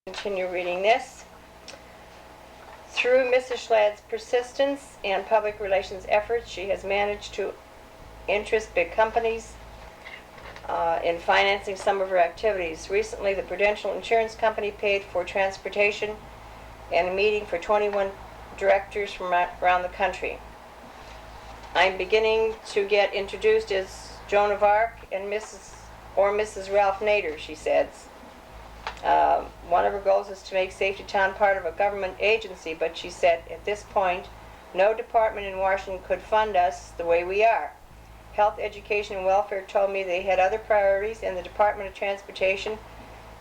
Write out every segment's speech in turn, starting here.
Continue reading this. Through Mrs. Schladd's persistence and public relations efforts, she has managed to interest big companies in financing some of her activities. Recently, the Prudential Insurance Company paid for transportation and a meeting for 21 directors from around the country. I'm beginning to get introduced as Joan of Arc and Mrs. Ralph Nader, she says. One of her goals is to make Safety Town part of a government agency, but she said, at this point, no department in Washington could fund us the way we are. Health, Education, and Welfare told me they had other priorities, and the Department of Transportation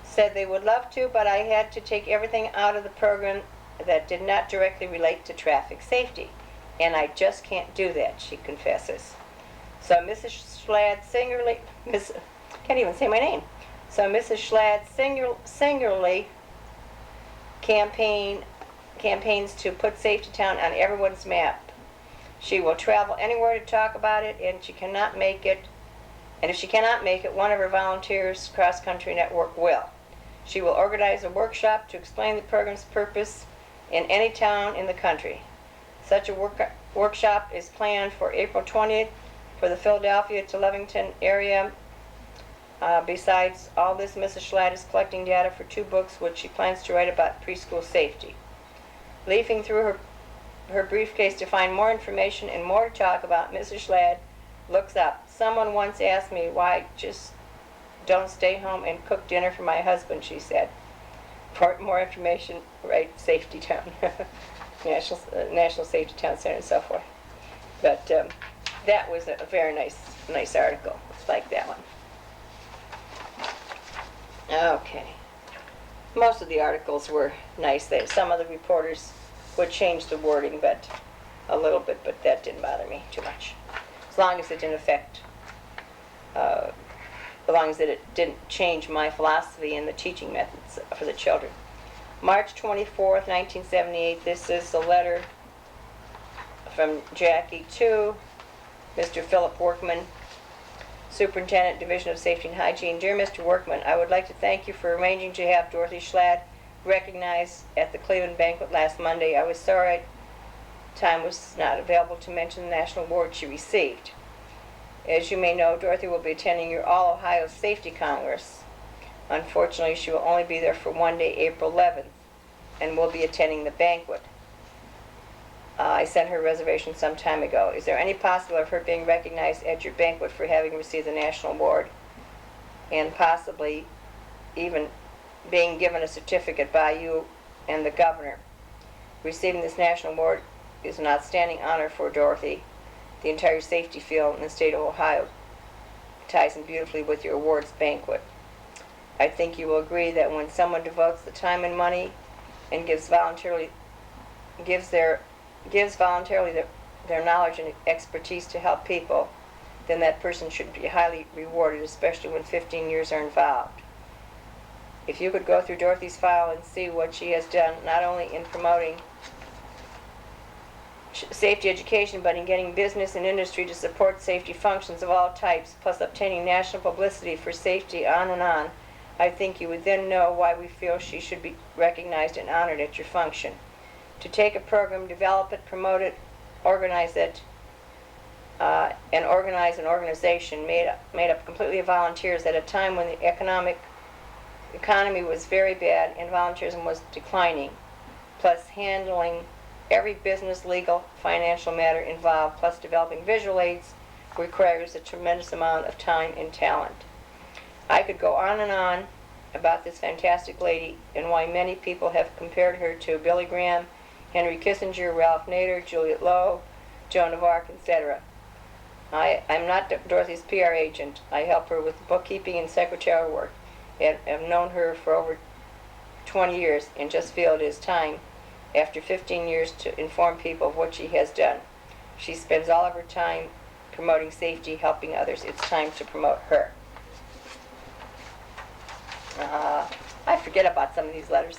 said they would love to, but I had to take everything out of the program that did not directly relate to traffic safety. And I just can't do that, she confesses. So Mrs. Schladd can't even say my name. So Mrs. Schladd singularly campaigns to put Safety Town on everyone's map. She will travel anywhere to talk about it, and she cannot make it. And if she cannot make it, one of her volunteers cross-country network will. She will organize a workshop to explain the program's purpose in any town in the country. Such a workshop is planned for April 20th for the Philadelphia to Levington area. Besides all this, Mrs. Schladd is collecting data for 2 books which she plans to write about preschool safety. Leafing through her briefcase to find more information and more to talk about, Mrs. Schladd looks up. Someone once asked me why I just don't stay home and cook dinner for my husband, she said. For more information, write Safety Town, National Safety Town Center and so forth. But that was a very nice article. It's like that one. Okay. Most of the articles were nice. Some of the reporters would change the wording a little bit, but that didn't bother me too much. As long as it didn't affect, as long as it didn't change my philosophy and the teaching methods for the children. March 24th, 1978, this is a letter from Jackie to Mr. Philip Workman, Superintendent, Division of Safety and Hygiene. Dear Mr. Workman, I would like to thank you for arranging to have Dorothy Schladd recognized at the Cleveland banquet last Monday. I was sorry time was not available to mention the national award she received. As you may know, Dorothy will be attending your All Ohio Safety Congress. Unfortunately, she will only be there for one day, April 11th, and will be attending the banquet. I sent her a reservation some time ago. Is there any possibility of her being recognized at your banquet for having received the national award, and possibly even being given a certificate by you and the governor? Receiving this national award is an outstanding honor for Dorothy. The entire safety field in the state of Ohio ties in beautifully with your awards banquet. I think you will agree that when someone devotes the time and money and gives voluntarily their knowledge and expertise to help people, then that person should be highly rewarded, especially when 15 years are involved. If you could go through Dorothy's file and see what she has done, not only in promoting safety education, but in getting business and industry to support safety functions of all types, plus obtaining national publicity for safety, on and on, I think you would then know why we feel she should be recognized and honored at your function. To take a program, develop it, promote it, organize it, and organize an organization made up completely of volunteers at a time when the economy was very bad and volunteerism was declining, plus handling every business, legal, financial matter involved, plus developing visual aids, requires a tremendous amount of time and talent. I could go on and on about this fantastic lady and why many people have compared her to Billy Graham, Henry Kissinger, Ralph Nader, Juliet Lowe, Joan of Arc, etc. I'm not Dorothy's PR agent. I help her with bookkeeping and secretarial work. I've known her for over 20 years and just feel it is time, after 15 years, to inform people of what she has done. She spends all of her time promoting safety, helping others. It's time to promote her. I forget about some of these letters.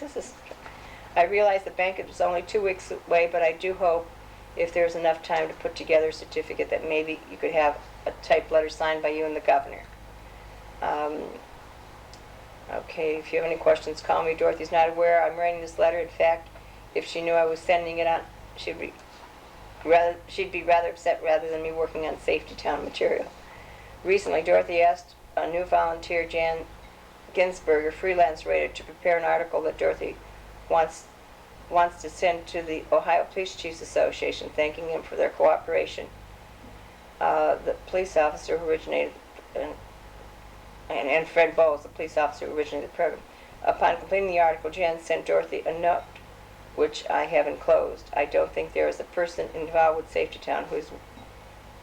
I realize the banquet is only 2 weeks away, but I do hope if there's enough time to put together a certificate that maybe you could have a typed letter signed by you and the governor. Okay, if you have any questions, call me. Dorothy's not aware I'm writing this letter. In fact, if she knew I was sending it on, she'd be rather upset rather than me working on Safety Town material. Recently, Dorothy asked a new volunteer, Jan Ginsberg, a freelance writer, to prepare an article that Dorothy wants to send to the Ohio Police Chiefs Association, thanking them for their cooperation. The police officer who originated, and Fred Bowles, the police officer who originated the program. Upon completing the article, Jan sent Dorothy a note, which I have enclosed. I don't think there is a person involved with Safety Town who's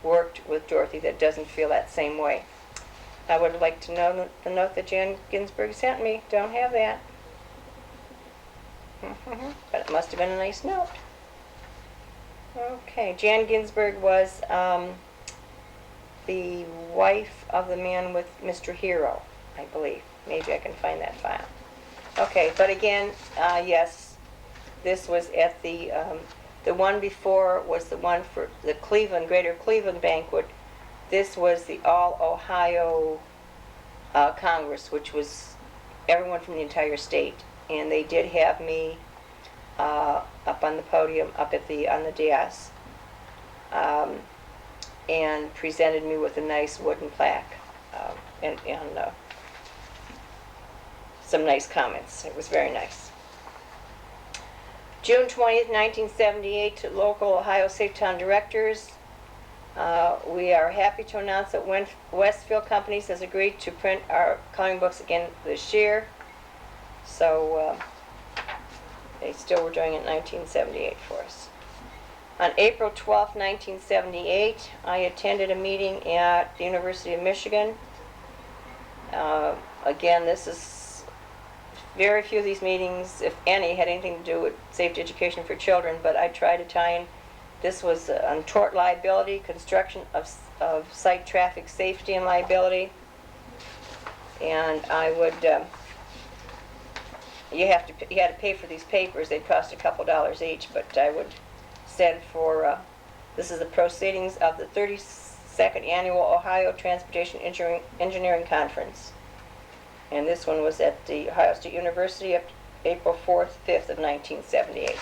worked with Dorothy that doesn't feel that same way. I would like to know the note that Jan Ginsberg sent me. Don't have that. But it must have been a nice note. Okay, Jan Ginsberg was the wife of the man with Mr. Hero, I believe. Maybe I can find that file. Okay, but again, yes, this was at the one before was the one for the Greater Cleveland banquet. This was the All Ohio Congress, which was everyone from the entire state. And they did have me up on the podium, up at on the dais, and presented me with a nice wooden plaque and some nice comments. It was very nice. June 20th, 1978, to local Ohio Safety Town directors. We are happy to announce that Westfield Companies has agreed to print our coloring books again this year. So they still were doing it in 1978 for us. On April 12, 1978, I attended a meeting at the University of Michigan. Again, this is very few of these meetings, if any, had anything to do with safety education for children, but I tried to tie in. This was on tort liability, construction of site traffic safety and liability, and I would. You had to pay for these papers. They cost a couple dollars each, but I would send for, this is the proceedings of the 32nd Annual Ohio Transportation Engineering Conference. And this one was at the Ohio State University up April 4th, 5th of 1978.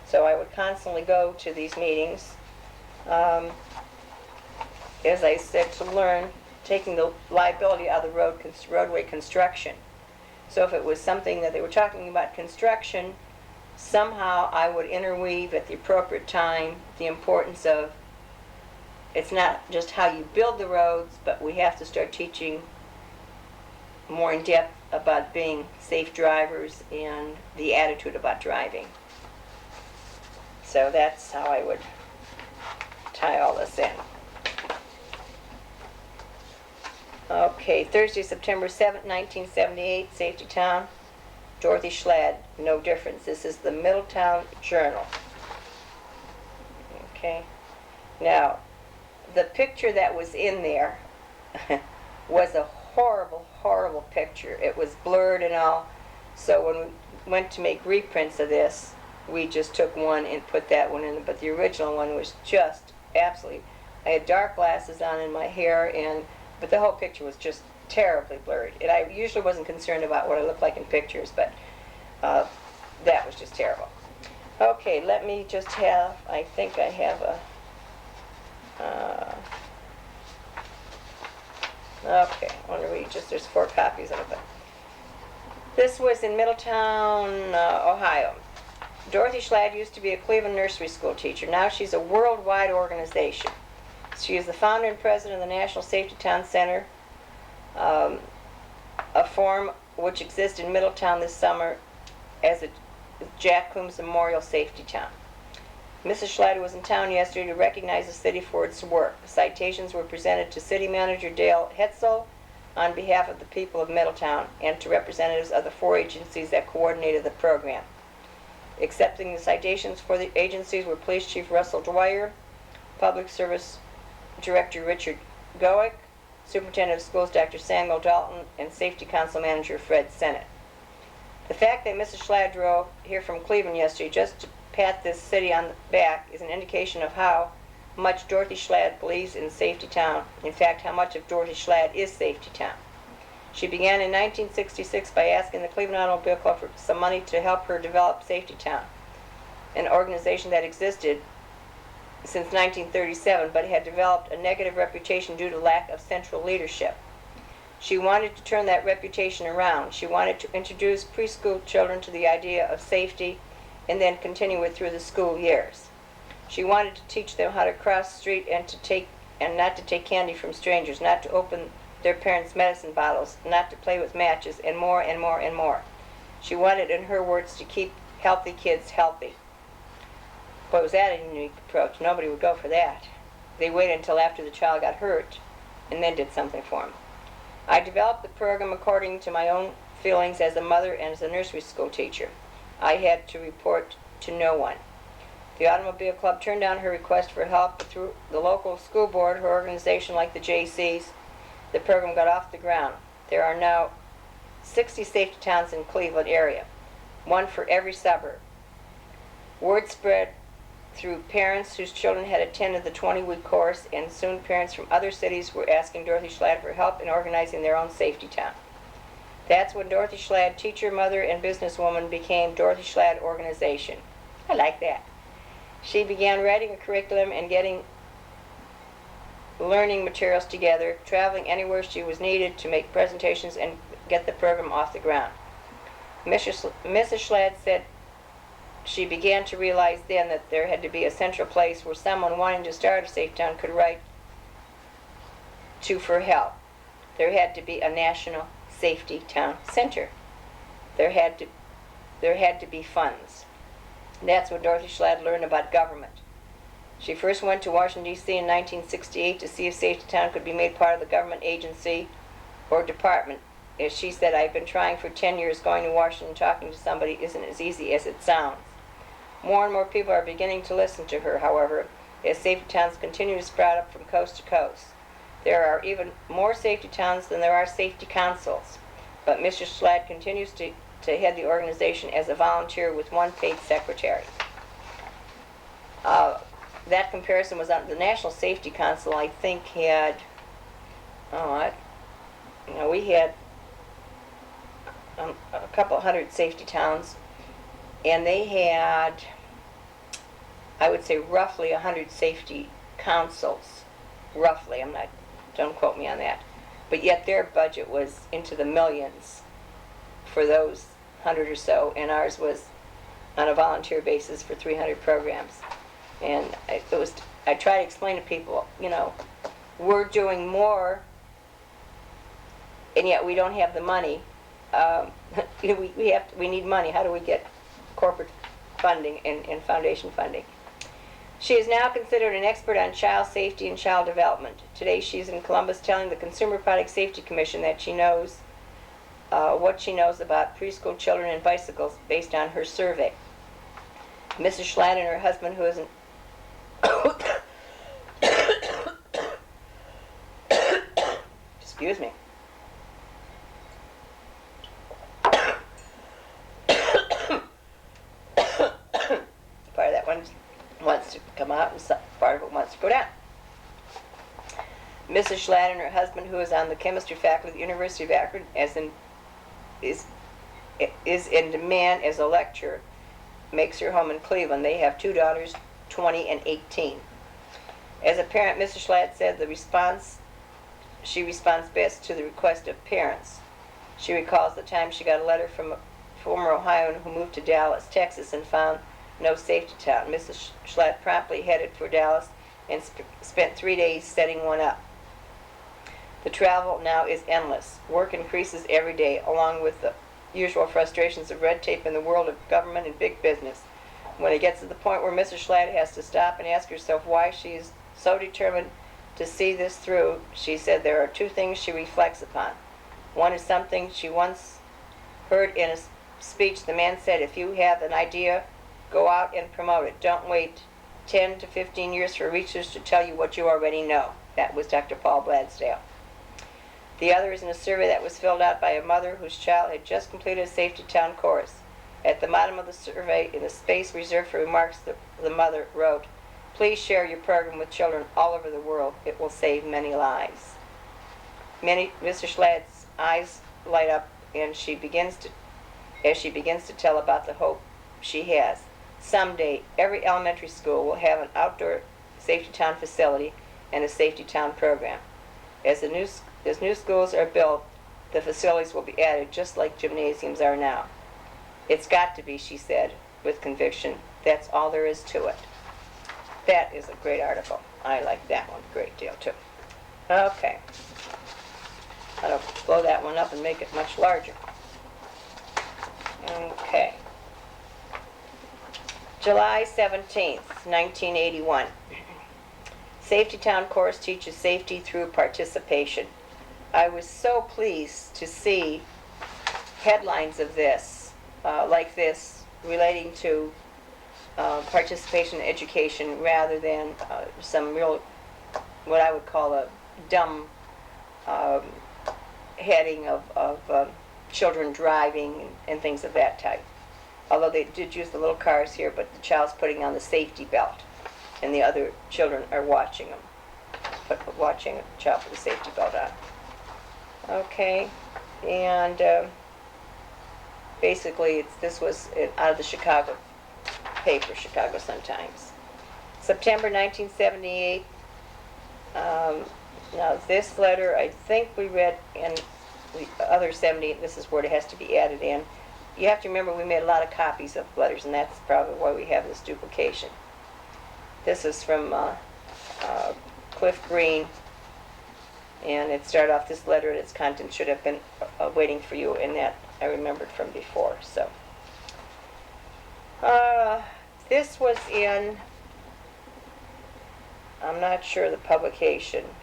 So I would constantly go to these meetings, as I said, to learn, taking the liability out of the roadway construction. So if it was something that they were talking about construction, somehow I would interweave at the appropriate time the importance of, it's not just how you build the roads, but we have to start teaching more in depth about being safe drivers and the attitude about driving. So that's how I would tie all this in. Okay, Thursday, September 7th, 1978, Safety Town. Dorothy Schladd, no difference. This is the Middletown Journal. Okay. Now, the picture that was in there was a horrible, horrible picture. It was blurred and all. So when we went to make reprints of this, we just took one and put that one in. But the original one was just absolutely, I had dark glasses on in my hair, but the whole picture was just terribly blurred. And I usually wasn't concerned about what I looked like in pictures, but that was just terrible. Okay, let me just have, I think I have okay, I want to read just, there's 4 copies of it. This was in Middletown, Ohio. Dorothy Schladd used to be a Cleveland nursery school teacher. Now she's a worldwide organization. She is the founder and president of the National Safety Town Center, a forum which exists in Middletown this summer as a Jack Coombs Memorial Safety Town. Mrs. Schladd was in town yesterday to recognize the city for its work. The citations were presented to City Manager Dale Hetzel on behalf of the people of Middletown and to representatives of the 4 agencies that coordinated the program. Accepting the citations for the agencies were Police Chief Russell Dwyer, Public Service Director Richard Goick, Superintendent of Schools Dr. Samuel Dalton, and Safety Council Manager Fred Sennett. The fact that Mrs. Schladd drove here from Cleveland yesterday just to pat this city on the back is an indication of how much Dorothy Schladd believes in Safety Town. In fact, how much of Dorothy Schladd is Safety Town. She began in 1966 by asking the Cleveland Automobile Club for some money to help her develop Safety Town, an organization that existed since 1937 but had developed a negative reputation due to lack of central leadership. She wanted to turn that reputation around. She wanted to introduce preschool children to the idea of safety and then continue it through the school years. She wanted to teach them how to cross the street and not to take candy from strangers, not to open their parents' medicine bottles, not to play with matches, and more and more and more. She wanted, in her words, to keep healthy kids healthy. Boy, was that a unique approach. Nobody would go for that. They waited until after the child got hurt and then did something for him. I developed the program according to my own feelings as a mother and as a nursery school teacher. I had to report to no one. The Automobile Club turned down her request for help, but through the local school board, her organization like the JCs, the program got off the ground. There are now 60 safety towns in Cleveland area, one for every suburb. Word spread through parents whose children had attended the 20-week course, and soon parents from other cities were asking Dorothy Schlatt for help in organizing their own safety town. That's when Dorothy Schlatt, teacher, mother, and businesswoman, became Dorothy Schlatt Organization. I like that. She began writing a curriculum and getting learning materials together, traveling anywhere she was needed to make presentations and get the program off the ground. Mrs. Schlatt said she began to realize then that there had to be a central place where someone wanting to start a safe town could write to for help. There had to be a national safety town center. There had to be funds. That's when Dorothy Schlatt learned about government. She first went to Washington, D.C. in 1968 to see if Safety Town could be made part of the government agency or department. As she said, I've been trying for 10 years. Going to Washington and talking to somebody isn't as easy as it sounds. More and more people are beginning to listen to her, however, as safety towns continue to sprout up from coast to coast. There are even more safety towns than there are safety councils, but Mr. Schlatt continues to head the organization as a volunteer with one paid secretary. That comparison was on the National Safety Council, I think, had, we had a couple hundred safety towns, and they had, I would say, roughly 100 safety councils. Roughly, don't quote me on that. But yet their budget was into the millions for those 100 or so, and ours was on a volunteer basis for 300 programs. And I try to explain to people, we're doing more, and yet we don't have the money. We need money. How do we get corporate funding and foundation funding? She is now considered an expert on child safety and child development. Today she's in Columbus telling the Consumer Product Safety Commission that she knows what she knows about preschool children and bicycles based on her survey. Mrs. Schlatt and her husband, who is an excuse me. Part of that one wants to come out and part of it wants to go down. Mrs. Schlatt and her husband, who is on the chemistry faculty at the University of Akron, is in demand as a lecturer, makes her home in Cleveland. They have two daughters, 20 and 18. As a parent, Mrs. Schlatt said she responds best to the request of parents. She recalls the time she got a letter from a former Ohioan who moved to Dallas, Texas, and found no safety town. Mrs. Schlatt promptly headed for Dallas and spent 3 days setting one up. The travel now is endless. Work increases every day, along with the usual frustrations of red tape in the world of government and big business. When it gets to the point where Mrs. Schlatt has to stop and ask herself why she is so determined to see this through, she said there are two things she reflects upon. One is something she once heard in a speech. The man said, if you have an idea, go out and promote it. Don't wait 10 to 15 years for research to tell you what you already know. That was Dr. Paul Bladsdale. The other is in a survey that was filled out by a mother whose child had just completed a safety town course. At the bottom of the survey, in the space reserved for remarks, the mother wrote, please share your program with children all over the world. It will save many lives. Mr. Schlatt's eyes light up, and as she begins to tell about the hope she has. Someday, every elementary school will have an outdoor Safety Town facility and a Safety Town program. As new schools are built, the facilities will be added just like gymnasiums are now. It's got to be, she said, with conviction. That's all there is to it. That is a great article. I like that one a great deal, too. Okay. I'll blow that one up and make it much larger. Okay. July 17th, 1981. Safety Town course teaches safety through participation. I was so pleased to see headlines of this, like this, relating to participation in education rather than some real, what I would call a dumb heading of children driving and things of that type. Although they did use the little cars here, but the child's putting on the safety belt, and the other children are watching them, watching a child put the safety belt on. Okay, and basically this was out of the Chicago paper, Chicago Sun-Times. September 1978. Now this letter, I think we read in the other 70. This is where it has to be added in. You have to remember we made a lot of copies of letters, and that's probably why we have this duplication. This is from Cliff Green, and it started off, this letter and its content should have been waiting for you, and that I remembered from before. So this was in, I'm not sure the publication.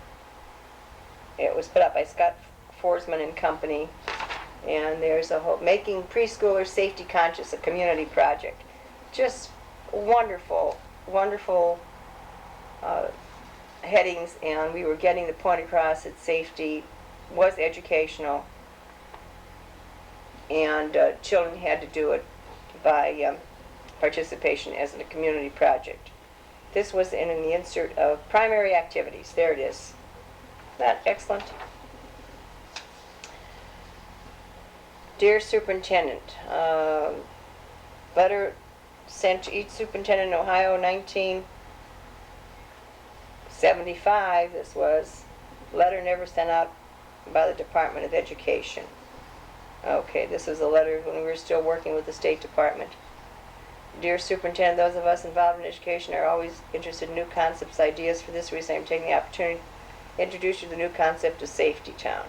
It was put up by Scott Forsman and Company, and there's a whole Making Preschoolers Safety Conscious, a community project. Just wonderful, wonderful headings, and we were getting the point across that safety was educational, and children had to do it by participation as a community project. This was in the insert of primary activities. There it is. Isn't that excellent? Dear Superintendent, letter sent to each superintendent in Ohio, 1975, this was. Letter never sent out by the Department of Education. Okay, this is a letter when we were still working with the State Department. Dear Superintendent, those of us involved in education are always interested in new concepts, ideas. For this reason, I'm taking the opportunity to introduce you to the new concept of Safety Town.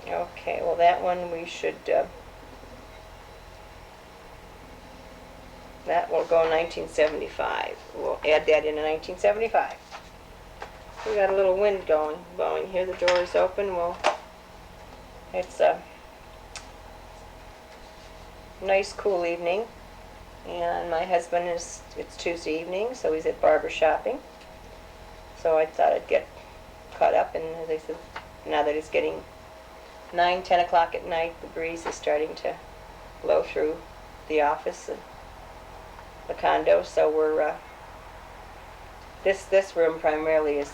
Okay, well that one we should, that will go 1975. We'll add that in 1975. We got a little wind blowing here. The door is open. Well, it's a nice cool evening, and my husband it's Tuesday evening, so he's at barber shopping. So I thought I'd get caught up, and as I said, now that it's getting 9, 10 o'clock at night, the breeze is starting to blow through the office and the condo. So we're this room primarily is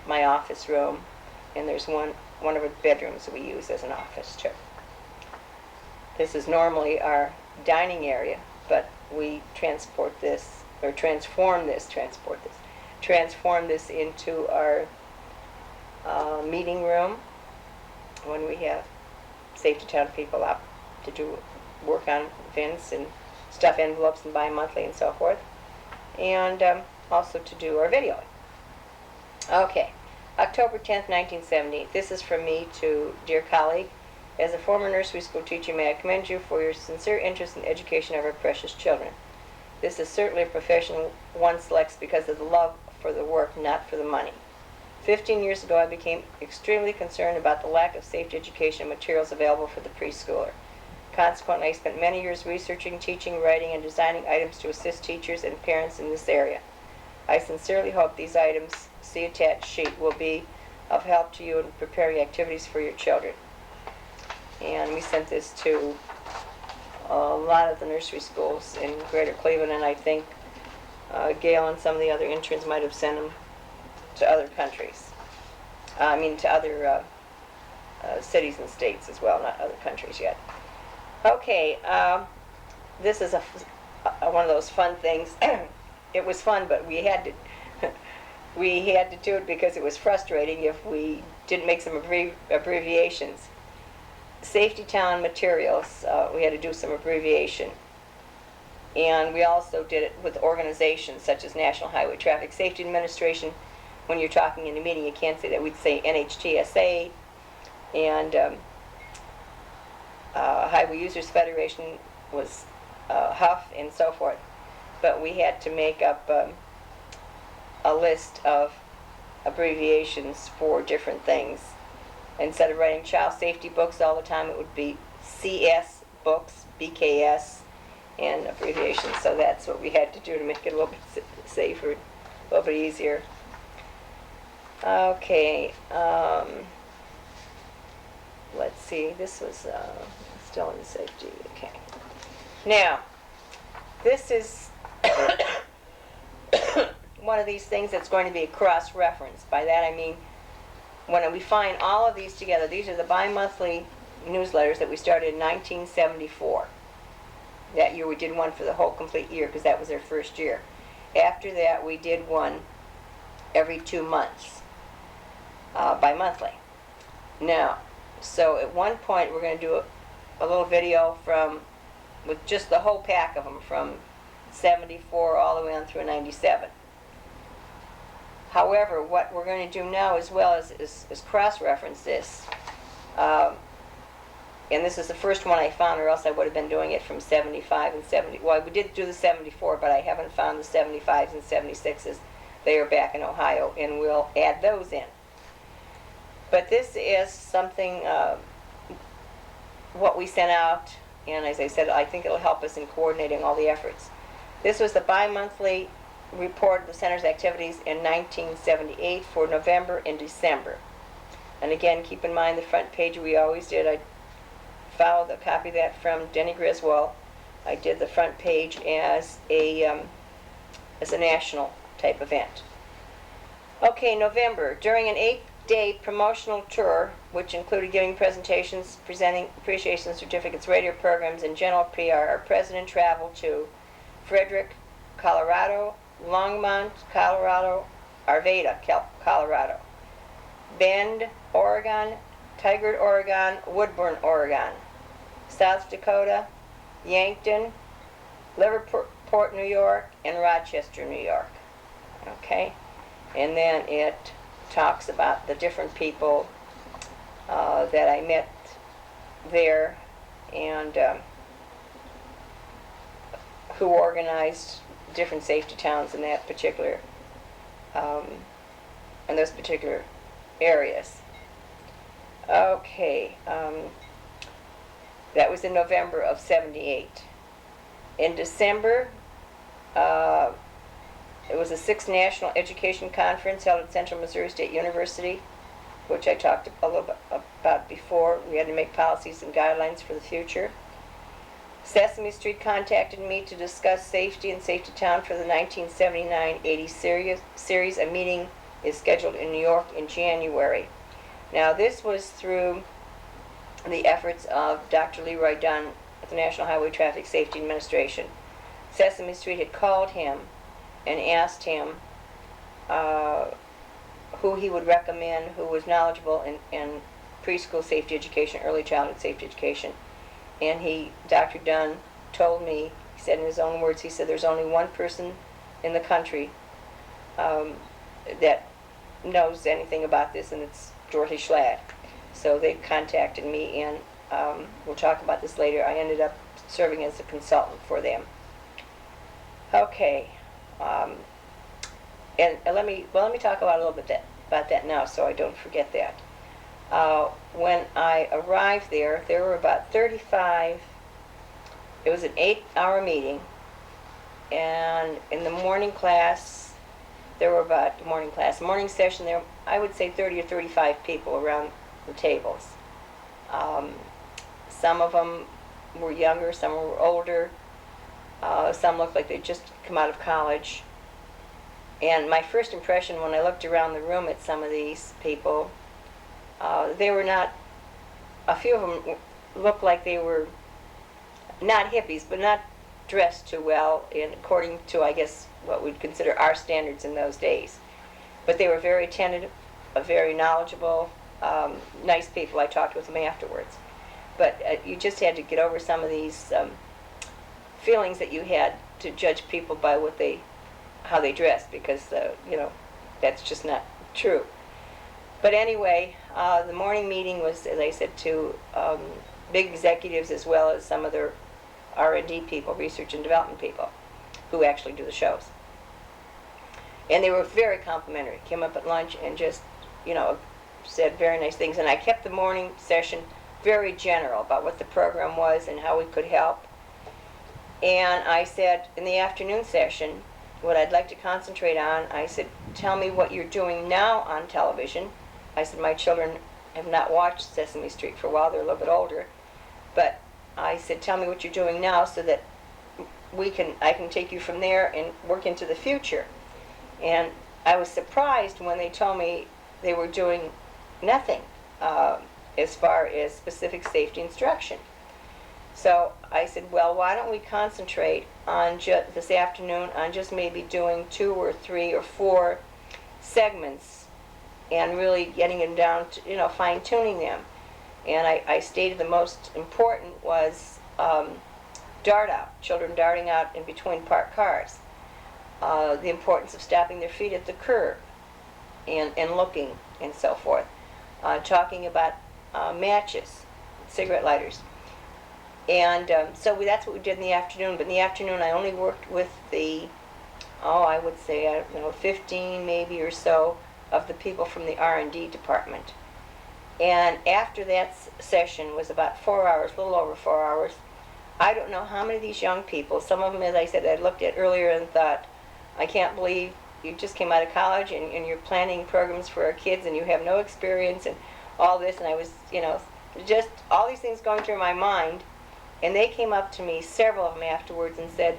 my office room, and there's one of the bedrooms that we use as an office too. This is normally our dining area, but we transform this into our meeting room when we have Safety Town people up to do work on events and stuff envelopes and bi-monthly and so forth, and also to do our videoing. Okay, October 10th, 1970. This is from me to dear colleague. As a former nursery school teacher, may I commend you for your sincere interest in the education of our precious children. This is certainly a profession one selects because of the love for the work, not for the money. 15 years ago, I became extremely concerned about the lack of safety education materials available for the preschooler. Consequently, I spent many years researching, teaching, writing, and designing items to assist teachers and parents in this area. I sincerely hope these items, see attached sheet, will be of help to you in preparing activities for your children. And we sent this to a lot of the nursery schools in Greater Cleveland, and I think Gail and some of the other interns might have sent them to other countries. I mean to other cities and states as well, not other countries yet. Okay, this is one of those fun things. It was fun, but we had to we had to do it because it was frustrating if we didn't make some abbreviations. Safety town materials, we had to do some abbreviation. And we also did it with organizations such as National Highway Traffic Safety Administration. When you're talking in a meeting, you can't say that. We'd say NHTSA, and Highway Users Federation was HUF, and so forth. But we had to make up a list of abbreviations for different things. Instead of writing child safety books all the time, it would be CS books, BKS, and abbreviations. So that's what we had to do to make it a little bit safer, a little bit easier. Okay, let's see, this was still in safety. Okay. Now, this is one of these things that's going to be cross-reference. By that I mean, when we find all of these together, these are the bi-monthly newsletters that we started in 1974. That year we did one for the whole complete year because that was our first year. After that we did one every 2 months, bi-monthly. Now, so at one point we're going to do a little video with just the whole pack of them from 74 all the way on through 97. However, what we're going to do now as well is cross-reference this. And this is the first one I found, or else I would have been doing it from 75 and 70. Well, we did do the 74, but I haven't found the 75s and 76s. They are back in Ohio, and we'll add those in. But this is something, what we sent out, and as I said, I think it'll help us in coordinating all the efforts. This was the bi-monthly report of the center's activities in 1978 for November and December. And again, keep in mind the front page we always did. I followed a copy of that from Denny Griswold. I did the front page as a national type event. Okay, November. During an 8-day promotional tour, which included giving presentations, presenting appreciation certificates, radio programs, and general PR, our president traveled to Frederick, Colorado, Longmont, Colorado, Arvada, Colorado, Bend, Oregon, Tigard, Oregon, Woodburn, Oregon, South Dakota, Yankton, Liverport, New York, and Rochester, New York. Okay? And then it talks about the different people that I met there and who organized different safety towns in that particular, in those particular areas. Okay, that was in November of 78. In December, it was the 6th National Education Conference held at Central Missouri State University, which I talked a little bit about before. We had to make policies and guidelines for the future. Sesame Street contacted me to discuss safety and Safety Town for the 1979-80 series. A meeting is scheduled in New York in January. Now, this was through the efforts of Dr. Leroy Dunn at the National Highway Traffic Safety Administration. Sesame Street had called him and asked him who he would recommend, who was knowledgeable in preschool safety education, early childhood safety education. And Dr. Dunn told me, he said in his own words, he said there's only one person in the country that knows anything about this, and it's Dorothy Schlatt. So they contacted me, and we'll talk about this later. I ended up serving as a consultant for them. Okay, and let me talk about a little bit about that now, so I don't forget that. When I arrived there were about 35. It was an 8-hour meeting, and in the morning class, there were about morning session there, I would say 30 or 35 people around the tables. Some of them were younger, some were older, some looked like they'd just come out of college. And my first impression when I looked around the room at some of these people They were not, a few of them looked like they were not hippies, but not dressed too well, and according to, I guess, what we'd consider our standards in those days. But they were very attentive, very knowledgeable, nice people. I talked with them afterwards. But you just had to get over some of these feelings that you had to judge people by how they dressed, because that's just not true. But anyway, the morning meeting was, as I said, to big executives as well as some of their R&D people, research and development people, who actually do the shows. And they were very complimentary. Came up at lunch and just, said very nice things. And I kept the morning session very general about what the program was and how we could help. And I said, in the afternoon session, what I'd like to concentrate on, I said, tell me what you're doing now on television. I said, my children have not watched Sesame Street for a while. They're a little bit older. But I said, tell me what you're doing now so that I can take you from there and work into the future. And I was surprised when they told me they were doing nothing as far as specific safety instruction. So I said, well, why don't we concentrate on this afternoon on just maybe doing 2 or 3 or 4 segments and really getting them down to, fine-tuning them. And I stated the most important was dart out, children darting out in between parked cars. The importance of stopping their feet at the curb and looking and so forth. Talking about matches, cigarette lighters. And so that's what we did in the afternoon. But in the afternoon, I only worked with I would say, 15 maybe or so of the people from the R&D department. And after that session was about 4 hours, a little over 4 hours. I don't know how many of these young people, some of them, as I said, I looked at earlier and thought, I can't believe you just came out of college and you're planning programs for our kids and you have no experience and all this. And I was, just all these things going through my mind. And they came up to me, several of them afterwards, and said,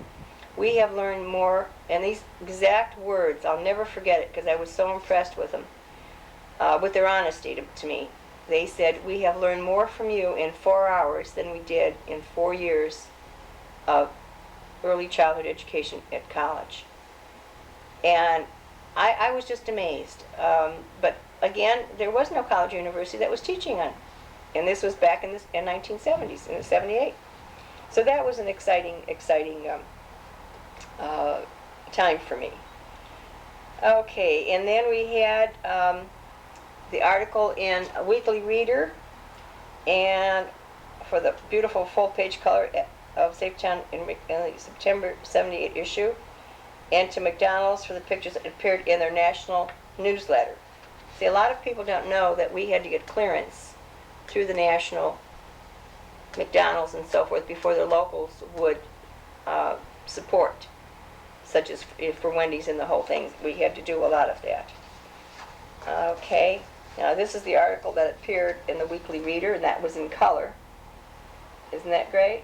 we have learned more, and these exact words, I'll never forget it because I was so impressed with them, with their honesty to me. They said, we have learned more from you in 4 hours than we did in 4 years of early childhood education at college. And I was just amazed. But again, there was no college or university that was teaching on. And this was back in 1970s, in 78. So that was an exciting time for me. Okay, and then we had the article in a weekly reader, and for the beautiful full-page color of Safe Town in the September 78 issue, and to McDonald's for the pictures that appeared in their national newsletter. See, a lot of people don't know that we had to get clearance through the national McDonald's and so forth before the locals would support, such as for Wendy's and the whole thing. We had to do a lot of that. Okay, now this is the article that appeared in the Weekly Reader, and that was in color. Isn't that great?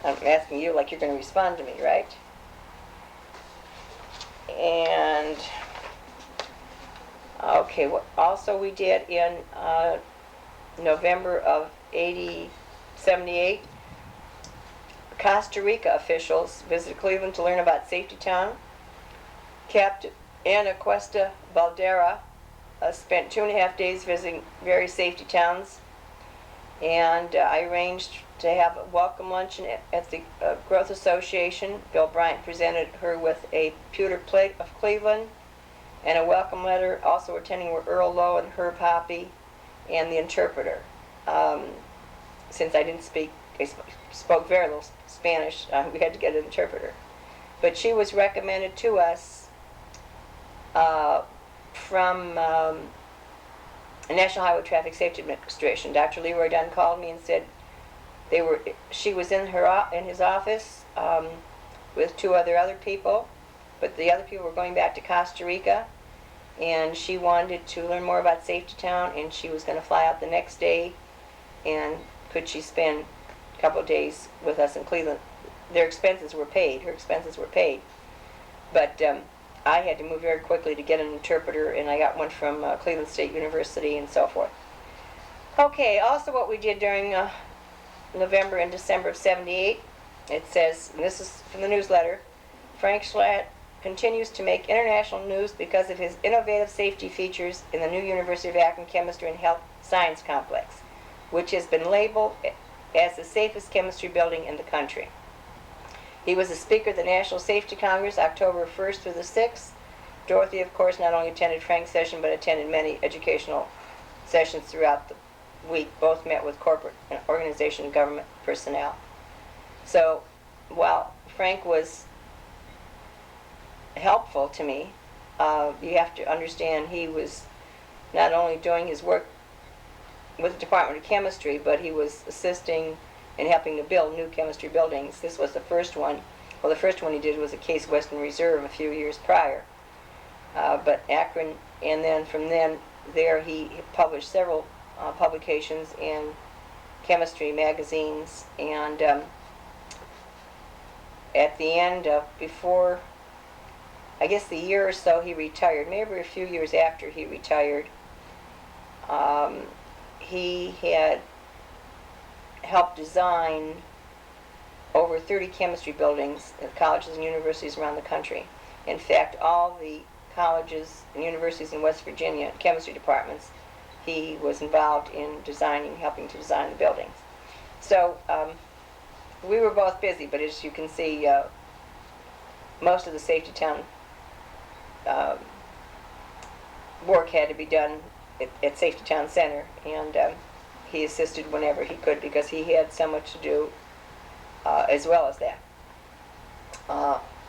I'm asking you like you're going to respond to me, right? And okay, what also we did in November of 78, Costa Rica officials visited Cleveland to learn about Safety Town. Captain Ana Cuesta Valdera spent 2.5 days visiting various safety towns, and I arranged to have a welcome luncheon at the Growth Association. Bill Bryant presented her with a pewter plate of Cleveland and a welcome letter. Also attending were Earl Lowe and Herb Hoppy and the interpreter. Since I didn't speak, I spoke very little Spanish, we had to get an interpreter. But she was recommended to us from the National Highway Traffic Safety Administration. Dr. Leroy Dunn called me and said she was in his office with 2 other people, but the other people were going back to Costa Rica, and she wanted to learn more about Safety Town, and she was going to fly out the next day, and could she spend a couple of days with us in Cleveland. Their expenses were paid. Her expenses were paid. But I had to move very quickly to get an interpreter, and I got one from Cleveland State University and so forth. Okay, also what we did during November and December of '78, it says, and this is from the newsletter, Frank Schlatt continues to make international news because of his innovative safety features in the new University of Akron Chemistry and Health Science Complex, which has been labeled as the safest chemistry building in the country. He was a speaker at the National Safety Congress October 1st through the 6th. Dorothy, of course, not only attended Frank's session, but attended many educational sessions throughout the week. Both met with corporate and organization and government personnel. So while Frank was helpful to me, you have to understand he was not only doing his work with the Department of Chemistry, but he was assisting in helping to build new chemistry buildings. This was the first one. Well, the first one he did was at Case Western Reserve a few years prior. But Akron, and then from there he published several publications in chemistry magazines, and at the end of, before, I guess the year or so he retired, maybe a few years after he retired, he had helped design over 30 chemistry buildings at colleges and universities around the country. In fact, all the colleges and universities in West Virginia, chemistry departments, he was involved in designing, helping to design the buildings. So we were both busy, but as you can see, most of the Safety Town work had to be done at Safety Town Center, and he assisted whenever he could because he had so much to do as well as that.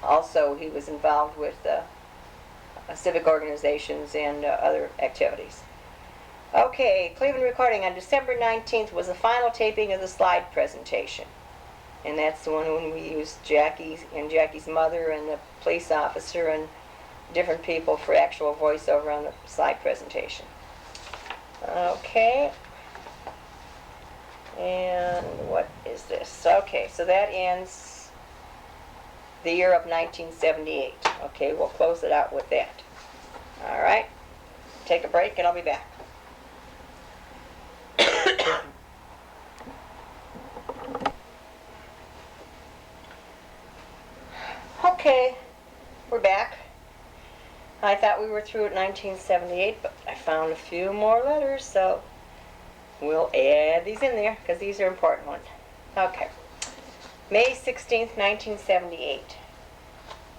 Also, he was involved with civic organizations and other activities. Okay, Cleveland Recording on December 19th was the final taping of the slide presentation. And that's the one when we used Jackie's mother and the police officer and different people for actual voiceover on the slide presentation. Okay. And what is this? Okay, so that ends the year of 1978. Okay, we'll close it out with that. All right. Take a break and I'll be back. Okay, we're back. I thought we were through at 1978, but I found a few more letters, so we'll add these in there because these are important ones. Okay. May 16th, 1978.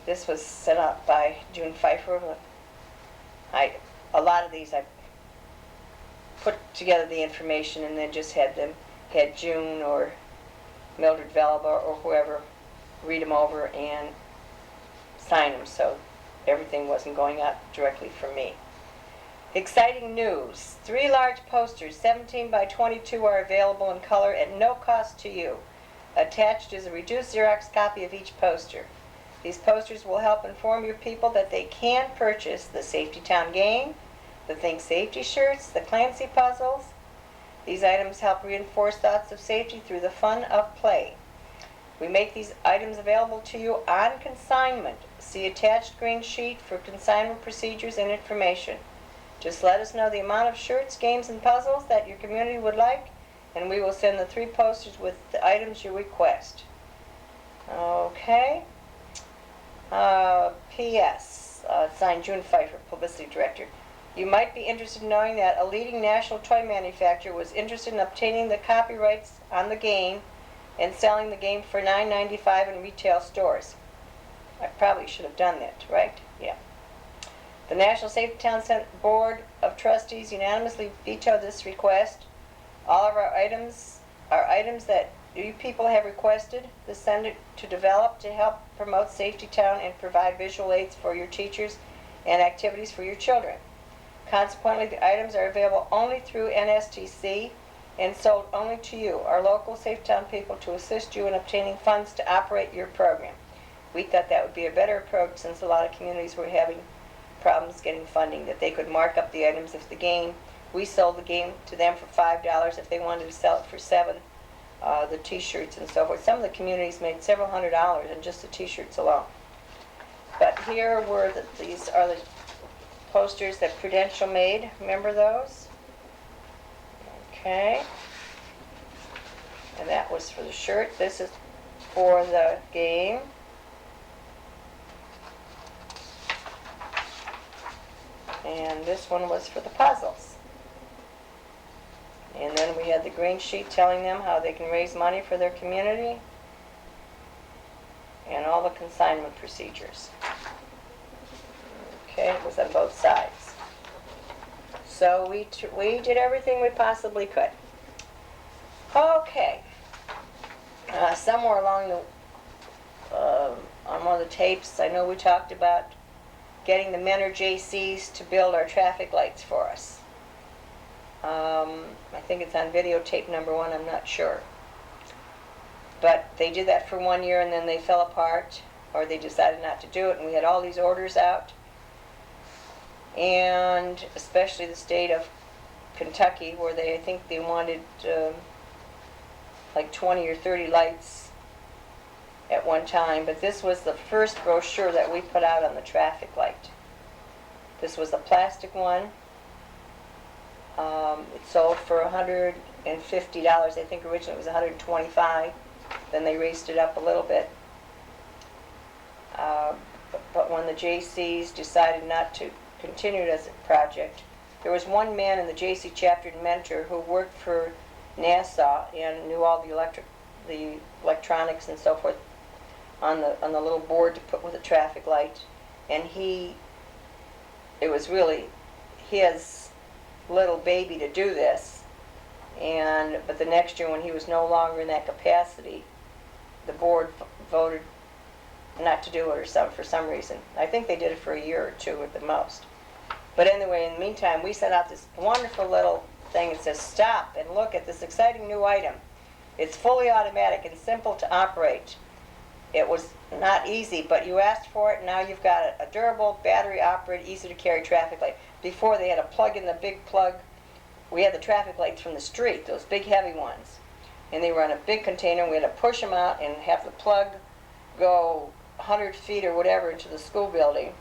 This was sent out by June Pfeiffer. A lot of these I put together the information and then just had June or Mildred Velba or whoever read them over and sign them, so everything wasn't going out directly from me. Exciting news. 3 large posters, 17 by 22, are available in color at no cost to you. Attached is a reduced Xerox copy of each poster. These posters will help inform your people that they can purchase the Safety Town game, the Think Safety shirts, the Clancy puzzles. These items help reinforce thoughts of safety through the fun of play. We make these items available to you on consignment. See attached green sheet for consignment procedures and information. Just let us know the amount of shirts, games, and puzzles that your community would like, and we will send the 3 posters with the items you request. Okay. P.S. Signed June Pfeiffer, Publicity Director. You might be interested in knowing that a leading national toy manufacturer was interested in obtaining the copyrights on the game and selling the game for $9.95 in retail stores. I probably should have done that, right? Yeah. The National Safety Town Board of Trustees unanimously vetoed this request. All of our items are items that you people have requested. The Center to develop to help promote Safety Town and provide visual aids for your teachers and activities for your children. Consequently, the items are available only through NSTC and sold only to you, our local Safety Town people, to assist you in obtaining funds to operate your program. We thought that would be a better approach since a lot of communities were having problems getting funding, that they could mark up the items if the game, we sold the game to them for $5 if they wanted to sell it for $7, the t-shirts and so forth. Some of the communities made several $100s in just the t-shirts alone. But here were these are the posters that Prudential made. Remember those? Okay. And that was for the shirt. This is for the game. And this one was for the puzzles. And then we had the green sheet telling them how they can raise money for their community. And all the consignment procedures. Okay, it was on both sides. So we did everything we possibly could. Okay. Somewhere along on one of the tapes, I know we talked about getting the Mentor JCs to build our traffic lights for us. I think it's on videotape number 1, I'm not sure. But they did that for 1 year and then they fell apart, or they decided not to do it, and we had all these orders out. And especially the state of Kentucky, where I think they wanted like 20 or 30 lights at one time. But this was the first brochure that we put out on the traffic light. This was a plastic one. It sold for $150. I think originally it was $125. Then they raised it up a little bit. But when the JCs decided not to continue it as a project, there was one man in the JC chapter and mentor who worked for NASA and knew all the electronics and so forth on the little board to put with a traffic light, and it was really his little baby to do this. But the next year, when he was no longer in that capacity, the board voted not to do it for some reason. I think they did it for a year or 2 at the most. But anyway, in the meantime, we sent out this wonderful little thing that says, "Stop and look at this exciting new item. It's fully automatic and simple to operate." It was not easy, but you asked for it, and now you've got a durable, battery-operated, easy-to-carry traffic light. Before, they had to plug in the big plug. We had the traffic lights from the street, those big, heavy ones. And they were on a big container, and we had to push them out and have the plug go 100 feet or whatever into the school building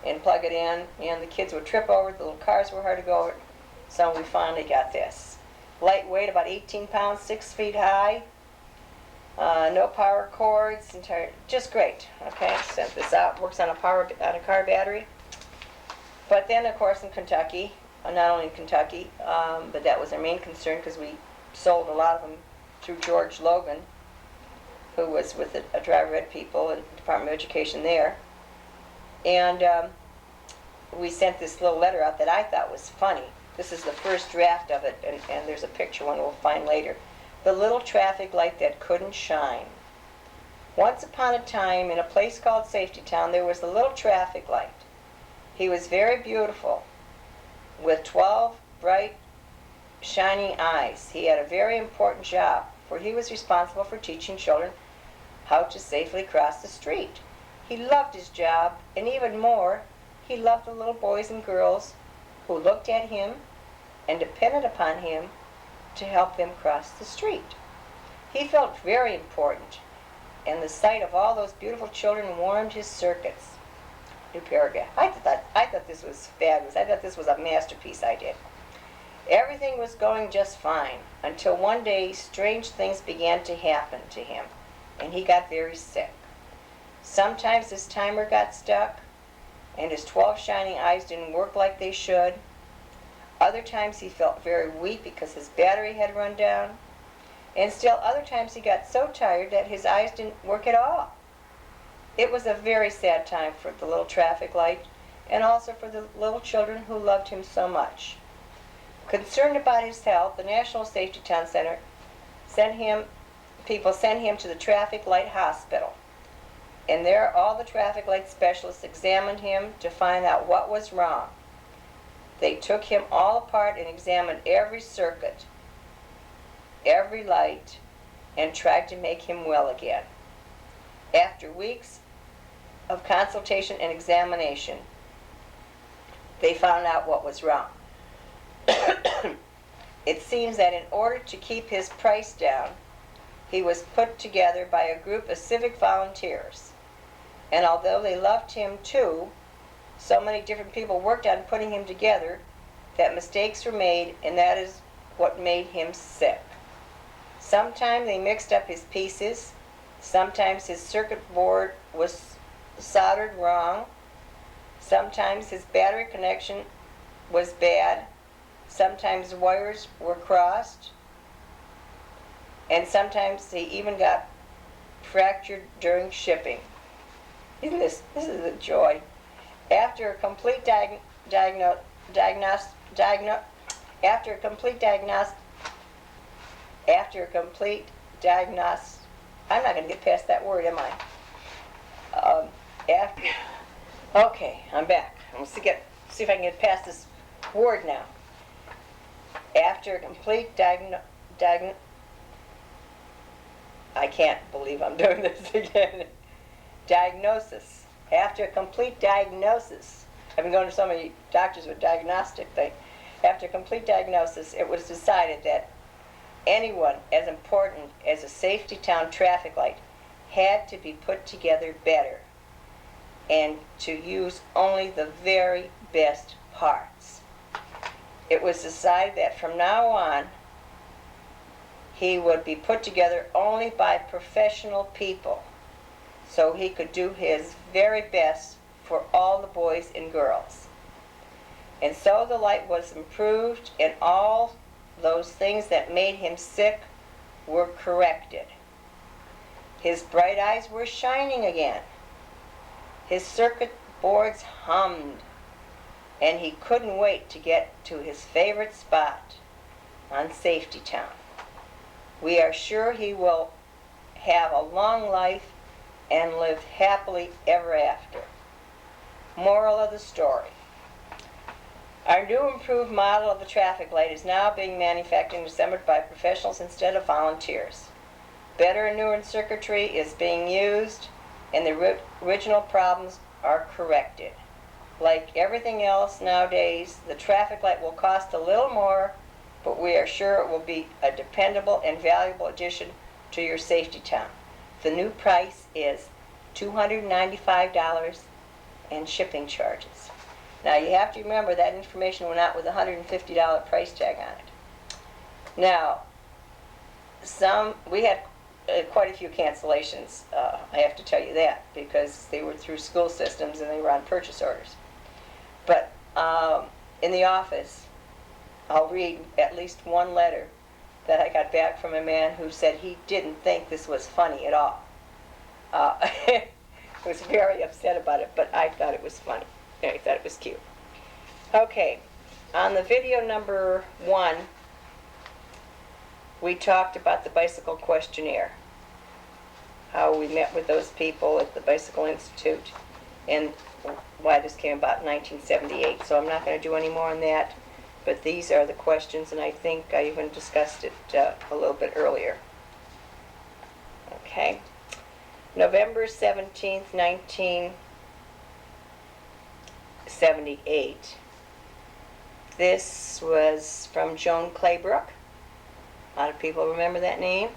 and plug it in, and the kids would trip over it. The little cars were hard to go over. So we finally got this. Lightweight, about 18 pounds, 6 feet high. No power cords, just great. Okay, sent this out. Works on a car battery. But then, of course, in Kentucky, not only in Kentucky, but that was our main concern because we sold a lot of them through George Logan, who was with a driver ed people in the Department of Education there. And we sent this little letter out that I thought was funny. This is the first draft of it, and there's a picture one we'll find later. The little traffic light that couldn't shine. Once upon a time, in a place called Safety Town, there was a little traffic light. He was very beautiful, with 12 bright, shining eyes. He had a very important job, for he was responsible for teaching children how to safely cross the street. He loved his job, and even more, he loved the little boys and girls who looked at him and depended upon him to help them cross the street. He felt very important, and the sight of all those beautiful children warmed his circuits. New paragraph. I thought this was fabulous. I thought this was a masterpiece I did. Everything was going just fine until one day strange things began to happen to him, and he got very sick. Sometimes his timer got stuck, and his 12 shining eyes didn't work like they should. Other times he felt very weak because his battery had run down. And still other times he got so tired that his eyes didn't work at all. It was a very sad time for the little traffic light, and also for the little children who loved him so much. Concerned about his health, the National Safety Town Center sent him to the Traffic Light Hospital. And there all the traffic light specialists examined him to find out what was wrong. They took him all apart and examined every circuit, every light, and tried to make him well again. After weeks of consultation and examination, they found out what was wrong. It seems that in order to keep his price down, he was put together by a group of civic volunteers. And although they loved him too, so many different people worked on putting him together that mistakes were made, and that is what made him sick. Sometimes they mixed up his pieces. Sometimes his circuit board was soldered wrong. Sometimes his battery connection was bad. Sometimes wires were crossed. And sometimes he even got fractured during shipping. Isn't this is a joy. After a complete I'm not going to get past that word, am I? Okay, I'm back. I'm see if I can get past this word now. After a complete I can't believe I'm doing this again. Diagnosis. After a complete diagnosis, I've been going to so many doctors with diagnostic thing. After a complete diagnosis, it was decided that anyone as important as a safety town traffic light had to be put together better and to use only the very best parts. It was decided that from now on, he would be put together only by professional people, so he could do his very best for all the boys and girls. And so the light was improved, and all those things that made him sick were corrected. His bright eyes were shining again. His circuit boards hummed, and he couldn't wait to get to his favorite spot on Safety Town. We are sure he will have a long life and live happily ever after. Moral of the story. Our new improved model of the traffic light is now being manufactured and assembled by professionals instead of volunteers. Better and newer circuitry is being used, and the original problems are corrected. Like everything else nowadays, the traffic light will cost a little more, but we are sure it will be a dependable and valuable addition to your safety town. The new price is $295 and shipping charges. Now you have to remember that information went out with a $150 price tag on it. Now, we had quite a few cancellations, I have to tell you that, because they were through school systems and they were on purchase orders. But in the office, I'll read at least one letter that I got back from a man who said he didn't think this was funny at all. He was very upset about it, but I thought it was funny. I thought it was cute. Okay, on the video number 1, we talked about the bicycle questionnaire, how we met with those people at the Bicycle Institute, and why this came about in 1978. So I'm not going to do any more on that, but these are the questions, and I think I even discussed it a little bit earlier. Okay. November 17th, 1978. This was from Joan Claybrook. A lot of people remember that name.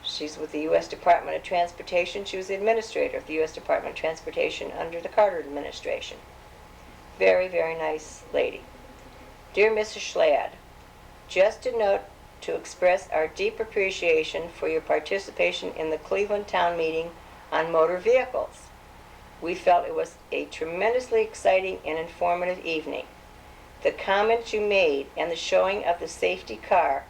She's with the U.S. Department of Transportation. She was the administrator of the U.S. Department of Transportation under the Carter administration. Very, very nice lady. Dear Mrs. Schlad, just a note to express our deep appreciation for your participation in the Cleveland Town Meeting on motor vehicles. We felt it was a tremendously exciting and informative evening. The comments you made and the showing of the safety car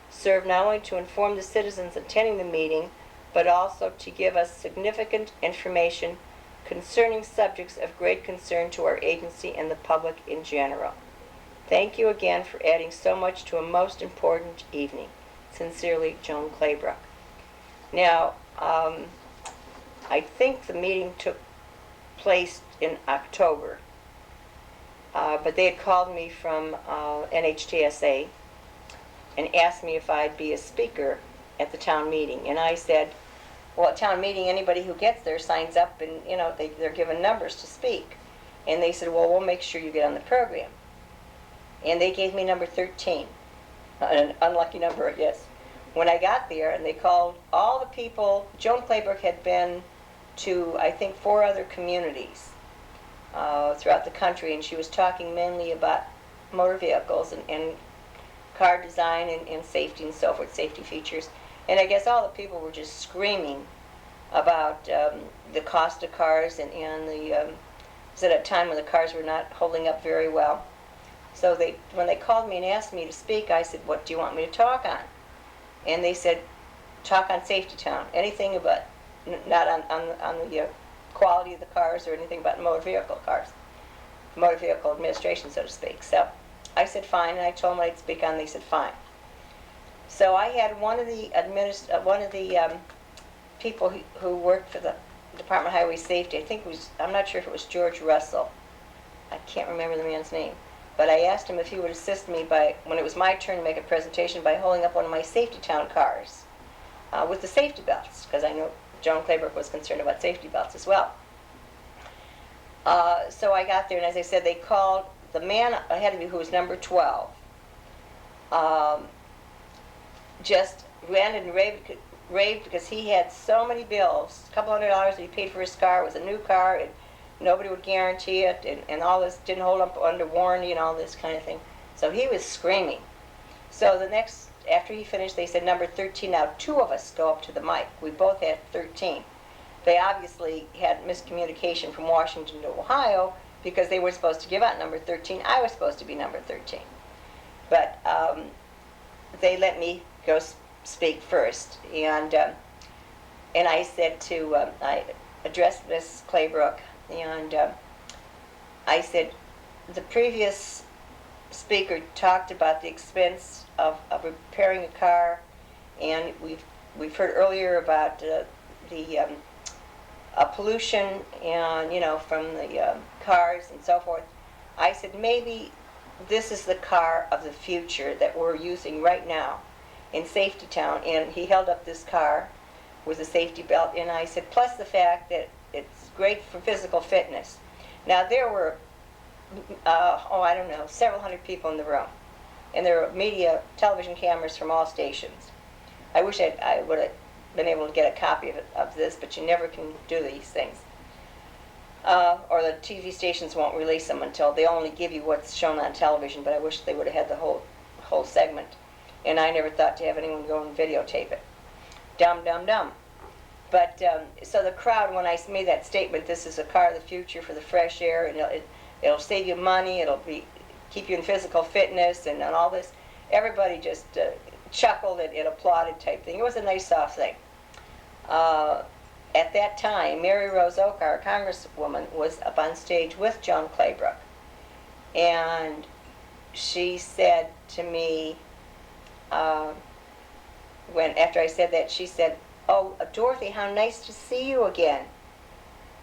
served not only to inform the citizens attending the meeting, but also to give us significant information concerning subjects of great concern to our agency and the public in general. Thank you again for adding so much to a most important evening. Sincerely, Joan Claybrook. Now, I think the meeting took place in October, but they had called me from NHTSA and asked me if I'd be a speaker at the town meeting. And I said, well, at town meeting, anybody who gets there signs up and, you know, they're given numbers to speak. And they said, well, we'll make sure you get on the program. And they gave me number 13, an unlucky number, I guess. When I got there and they called all the people, Joan Claybrook had been to, I think, 4 other communities throughout the country, and she was talking mainly about motor vehicles and car design and safety and so forth, safety features. And I guess all the people were just screaming about the cost of cars and the it was at a time when the cars were not holding up very well. So when they called me and asked me to speak, I said, "What do you want me to talk on?" And they said, "Talk on Safety Town, anything about, not on the quality of the cars or anything about motor vehicle cars, motor vehicle administration, so to speak." So I said fine, and I told them what I'd speak on. They said fine. So I had one of the people who worked for the Department of Highway Safety. I think it was, I'm not sure if it was George Russell. I can't remember the man's name. But I asked him if he would assist me by, when it was my turn to make a presentation, by holding up one of my Safety Town cars with the safety belts, because I know Joan Claybrook was concerned about safety belts as well. So I got there, and as I said, they called the man ahead of me, who was number 12, just ranted and raved because he had so many bills, a couple $100 that he paid for his car. It was a new car, and nobody would guarantee it, and all this didn't hold up under warranty and all this kind of thing. So he was screaming. So the next, after he finished, they said, "Number 13, now 2 of us go up to the mic." We both had 13. They obviously had miscommunication from Washington to Ohio, because they were supposed to give out number 13. I was supposed to be number 13. But they let me go speak first. And I said I addressed Miss Claybrook, and I said, the previous speaker talked about the expense of repairing a car, and we've heard earlier about the pollution and, from the cars and so forth. I said, maybe this is the car of the future that we're using right now in Safety Town. And he held up this car with a safety belt, and I said, plus the fact that it's great for physical fitness. Now there were, I don't know, several hundred people in the room, and there were television cameras from all stations. I wish I would have been able to get a copy of this, but you never can do these things. Or the TV stations won't release them until they only give you what's shown on television, but I wish they would have had the whole segment. And I never thought to have anyone go and videotape it. Dumb, dumb, dumb. But, so the crowd, when I made that statement, this is a car of the future for the fresh air, and it'll save you money, it'll keep you in physical fitness, and all this, everybody just chuckled and applauded type thing. It was a nice, soft thing. At that time, Mary Rose Oak, our congresswoman, was up on stage with Joan Claybrook. And she said to me, after I said that, she said, "Oh, Dorothy, how nice to see you again."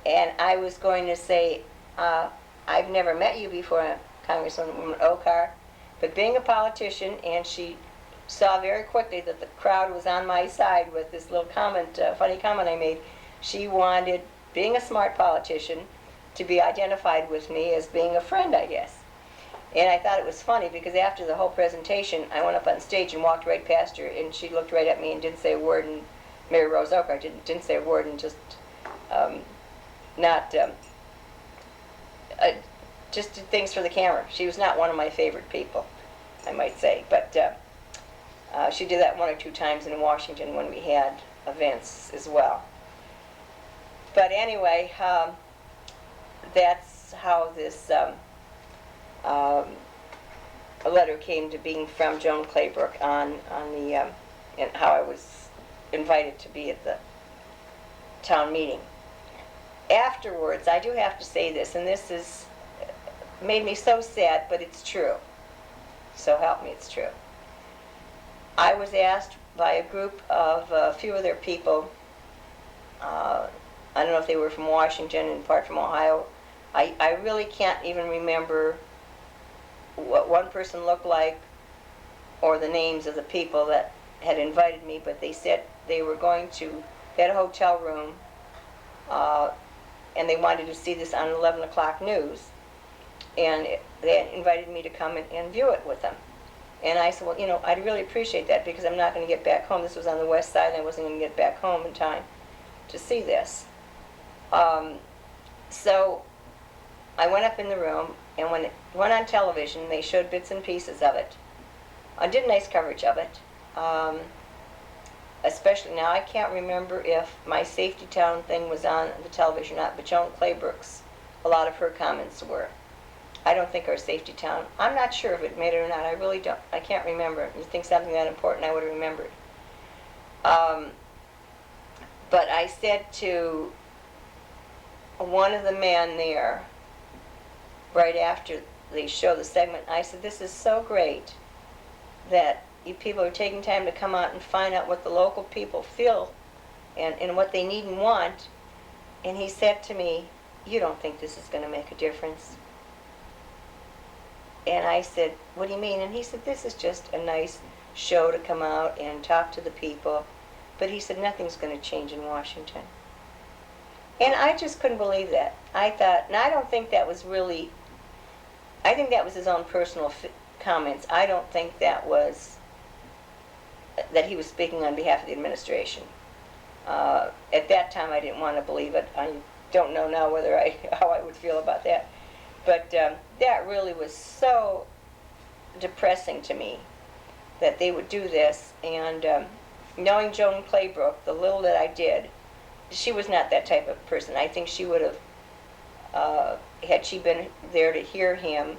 And I was going to say, I've never met you before, Congresswoman Okar, but being a politician, and she saw very quickly that the crowd was on my side with this little comment, funny comment I made. She wanted, being a smart politician, to be identified with me as being a friend, I guess. And I thought it was funny because after the whole presentation, I went up on stage and walked right past her, and she looked right at me and didn't say a word. And Mary Rose Oakar didn't say a word, and just just did things for the camera. She was not one of my favorite people, I might say, but she did that 1 or 2 times in Washington when we had events as well. But anyway, that's how this a letter came to being from Joan Claybrook on the and how I was invited to be at the town meeting. Afterwards, I do have to say this, and this is made me so sad, but it's true. So help me, it's true. I was asked by a group of a few of their people, I don't know if they were from Washington and part from Ohio. I really can't even remember what one person looked like or the names of the people that had invited me, but they said they were going to, they had a hotel room, and they wanted to see this on 11 o'clock news, and they had invited me to come and view it with them. And I said, well, I'd really appreciate that because I'm not going to get back home. This was on the west side, and I wasn't going to get back home in time to see this. So I went up in the room, and when it went on television, they showed bits and pieces of it. I did nice coverage of it. Especially now, I can't remember if my Safety Town thing was on the television or not, but Joan Claybrook's, a lot of her comments were. I don't think our Safety Town, I'm not sure if it made it or not, I really don't, I can't remember. You think something that important, I would have remembered. But I said to one of the men there, right after they show the segment, I said, this is so great that you people are taking time to come out and find out what the local people feel and what they need and want. And he said to me, you don't think this is going to make a difference? And I said, what do you mean? And he said, this is just a nice show to come out and talk to the people. But he said, nothing's going to change in Washington. And I just couldn't believe that. I thought, and I don't think that was really, I think that was his own personal comments. I don't think that was, that he was speaking on behalf of the administration. At that time, I didn't want to believe it. I don't know now whether how I would feel about that. But that really was so depressing to me that they would do this. And knowing Joan Claybrook, the little that I did, she was not that type of person. I think she would have, had she been there to hear him,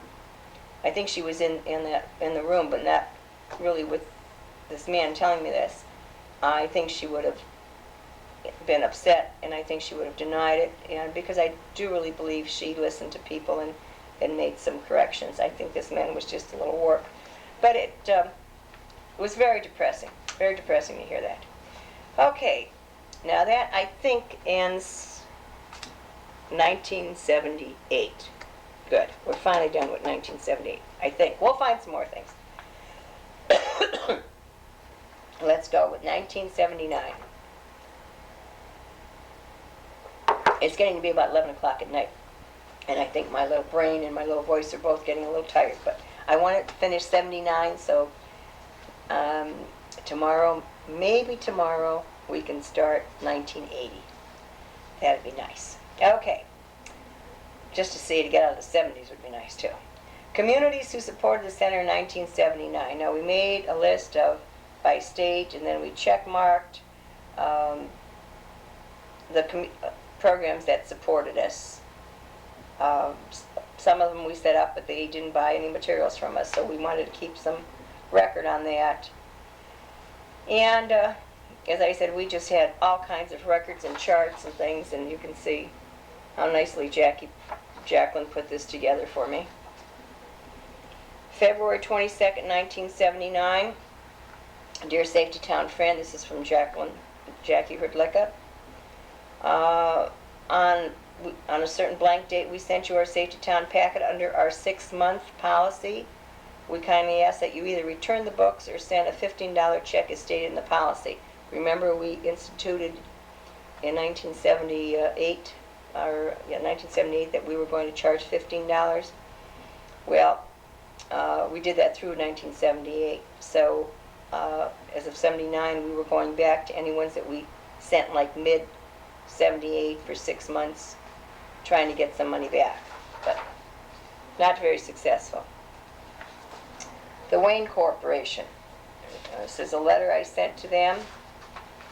I think she was in the room, but not really with this man telling me this. I think she would have been upset, and I think she would have denied it, and because I do really believe she listened to people and made some corrections. I think this man was just a little warped. But it was very depressing to hear that. Okay, now that I think ends 1978. Good, we're finally done with 1978, I think. We'll find some more things. Let's go with 1979. It's getting to be about 11 o'clock at night, and I think my little brain and my little voice are both getting a little tired, but I wanted to finish 79, so tomorrow, maybe tomorrow, we can start 1980. That'd be nice. Okay. Just to see, to get out of the 70s would be nice, too. Communities who supported the center in 1979. Now, we made a list of by state, and then we check-marked the programs that supported us. Some of them we set up, but they didn't buy any materials from us, so we wanted to keep some record on that. And as I said, we just had all kinds of records and charts and things, and you can see how nicely Jacqueline put this together for me. February 22nd, 1979. Dear Safety Town friend, this is from Jackie Hrdlicka. On a certain blank date, we sent you our Safety Town packet under our 6-month policy. We kindly ask that you either return the books or send a $15 check as stated in the policy. Remember, we instituted in 1978, that we were going to charge $15. Well, we did that through 1978. So as of 79, we were going back to any ones that we sent like mid-78 for 6 months, trying to get some money back, but not very successful. The Wayne Corporation. This is a letter I sent to them.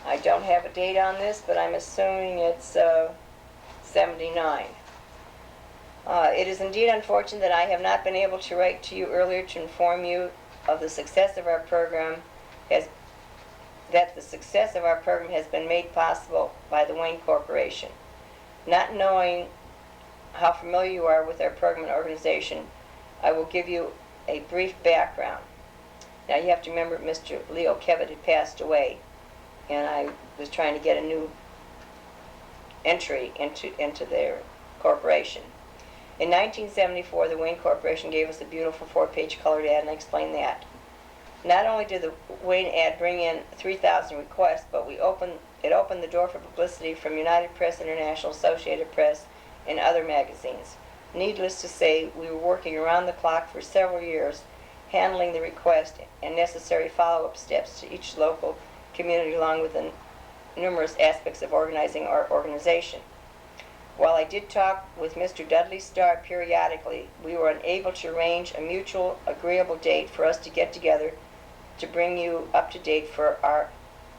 I don't have a date on this, but I'm assuming it's 79. It is indeed unfortunate that I have not been able to write to you earlier to inform you of the success of our program has been made possible by the Wayne Corporation. Not knowing how familiar you are with our program and organization, I will give you a brief background. Now you have to remember Mr. Leo Kevitt had passed away, and I was trying to get a new entry into their corporation. In 1974, the Wayne Corporation gave us a beautiful 4-page colored ad, and I explained that. Not only did the Wayne ad bring in 3,000 requests, but it opened the door for publicity from United Press, International, Associated Press, and other magazines. Needless to say, we were working around the clock for several years, handling the request and necessary follow-up steps to each local community, along with the numerous aspects of organizing our organization. While I did talk with Mr. Dudley Starr periodically, we were unable to arrange a mutual agreeable date for us to get together to bring you up to date of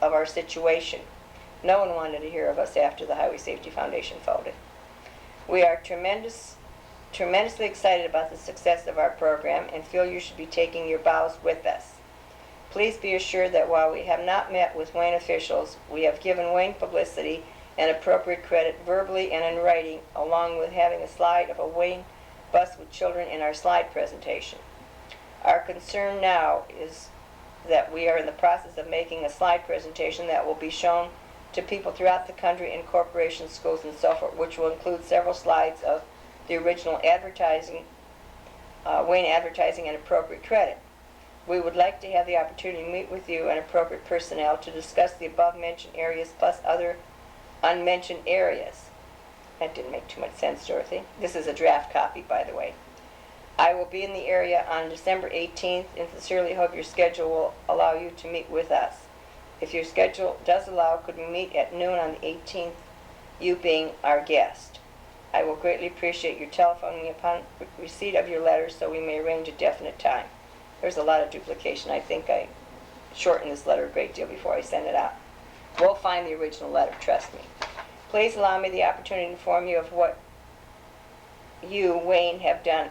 our situation. No one wanted to hear of us after the Highway Safety Foundation folded. We are tremendously excited about the success of our program and feel you should be taking your bows with us. Please be assured that while we have not met with Wayne officials, we have given Wayne publicity and appropriate credit verbally and in writing, along with having a slide of a Wayne bus with children in our slide presentation. Our concern now is that we are in the process of making a slide presentation that will be shown to people throughout the country in corporations, schools, and so forth, which will include several slides of the original advertising, Wayne advertising and appropriate credit. We would like to have the opportunity to meet with you and appropriate personnel to discuss the above-mentioned areas plus other unmentioned areas. That didn't make too much sense, Dorothy. This is a draft copy, by the way. I will be in the area on December 18th and sincerely hope your schedule will allow you to meet with us. If your schedule does allow, could we meet at noon on the 18th, you being our guest? I will greatly appreciate your telephoning me upon receipt of your letter so we may arrange a definite time. There's a lot of duplication. I think I shortened this letter a great deal before I sent it out. We'll find the original letter, trust me. Please allow me the opportunity to inform you of what you, Wayne, have done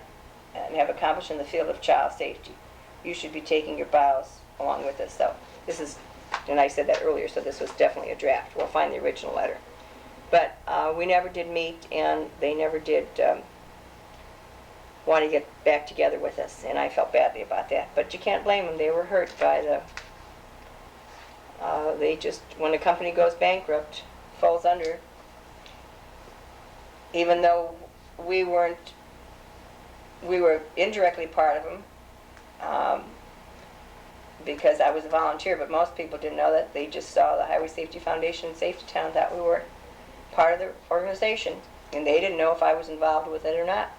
and have accomplished in the field of child safety. You should be taking your bows along with us. So this is, and I said that earlier, so this was definitely a draft. We'll find the original letter. But we never did meet, and they never did want to get back together with us, and I felt badly about that. But you can't blame them. They were hurt by they just, when a company goes bankrupt, falls under, even though we were indirectly part of them, because I was a volunteer, but most people didn't know that. They just saw the Highway Safety Foundation and Safety Town, that we were part of the organization, and they didn't know if I was involved with it or not.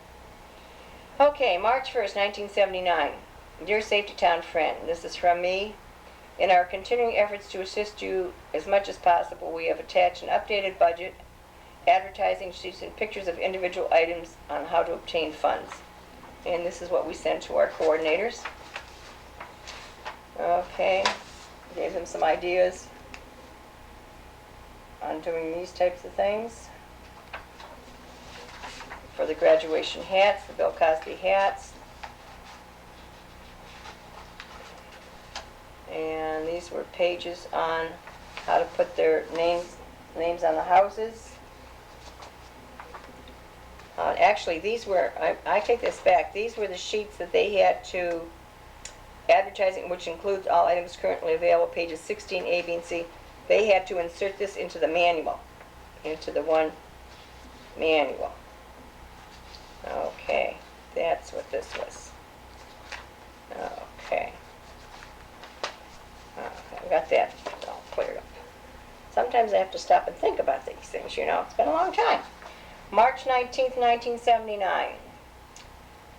Okay, March 1st, 1979. Dear Safety Town friend, this is from me. In our continuing efforts to assist you as much as possible, we have attached an updated budget, advertising sheets, and pictures of individual items on how to obtain funds. And this is what we sent to our coordinators. Okay, gave them some ideas on doing these types of things. For the graduation hats, the Bill Cosby hats. And these were pages on how to put their names on the houses. Actually, these were, I take this back, these were the sheets that they had to, advertising, which includes all items currently available, pages 16, A, B, and C. They had to insert this into the manual, into the one manual. Okay, that's what this was. Okay. I got that all cleared up. Sometimes I have to stop and think about these things, you know. It's been a long time. March 19th, 1979.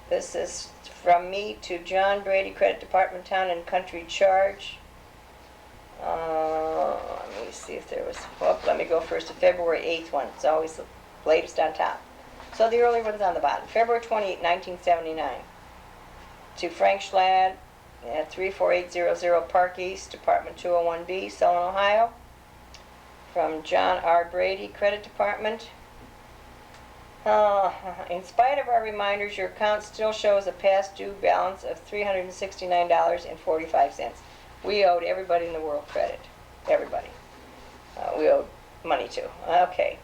This is from me to John Brady, Credit Department, Town and Country Charge. Let me see if there was, well, let me go first to February 8th one. It's always the latest on top. So the early one's on the bottom. February 28, 1979. To Frank Schlatt at 34800 Park East, Department 201B, Sullivan, Ohio. From John R. Brady, Credit Department. In spite of our reminders, your account still shows a past due balance of $369.45. We owed everybody in the world credit. Everybody. We owed money to. Okay.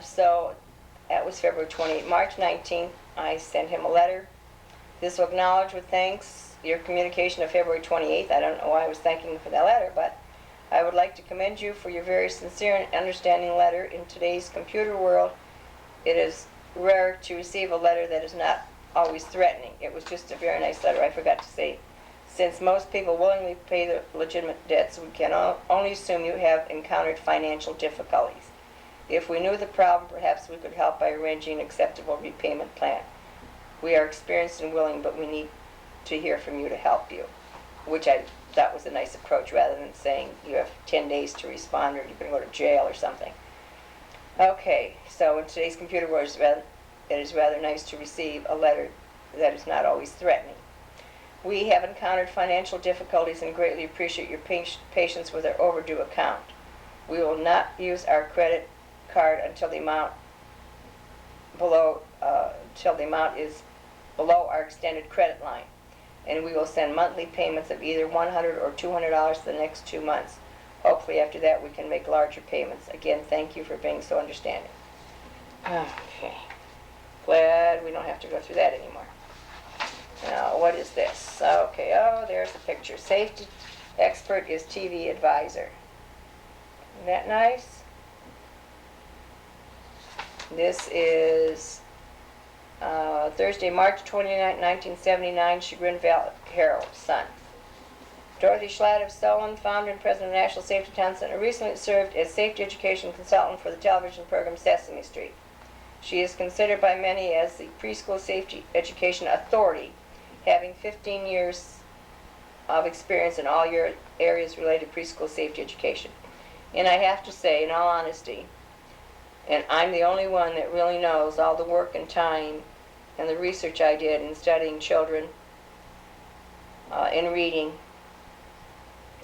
So that was February 28th. March 19th, I sent him a letter. This will acknowledge with thanks your communication of February 28th. I don't know why I was thanking him for that letter, but I would like to commend you for your very sincere and understanding letter. In today's computer world, it is rare to receive a letter that is not always threatening. It was just a very nice letter, I forgot to say. Since most people willingly pay their legitimate debts, we can only assume you have encountered financial difficulties. If we knew the problem, perhaps we could help by arranging an acceptable repayment plan. We are experienced and willing, but we need to hear from you to help you, which I thought was a nice approach rather than saying you have 10 days to respond or you're going to go to jail or something. Okay, so in today's computer world, it is rather nice to receive a letter that is not always threatening. We have encountered financial difficulties and greatly appreciate your patience with our overdue account. We will not use our credit card until the amount is below our extended credit line, and we will send monthly payments of either $100 or $200 for the next 2 months. Hopefully after that we can make larger payments. Again, thank you for being so understanding. Okay. Glad we don't have to go through that anymore. Now, what is this? Okay, oh, there's the picture. Safety expert is TV advisor. Isn't that nice? This is Thursday, March 29, 1979, Chagrin Valley Herald, Sun. Dorothy Schlatt of Solon, founder and president of the National Safety Town Center, recently served as safety education consultant for the television program Sesame Street. She is considered by many as the preschool safety education authority, having 15 years of experience in all areas related to preschool safety education. And I have to say, in all honesty, and I'm the only one that really knows all the work and time and the research I did in studying children, in reading,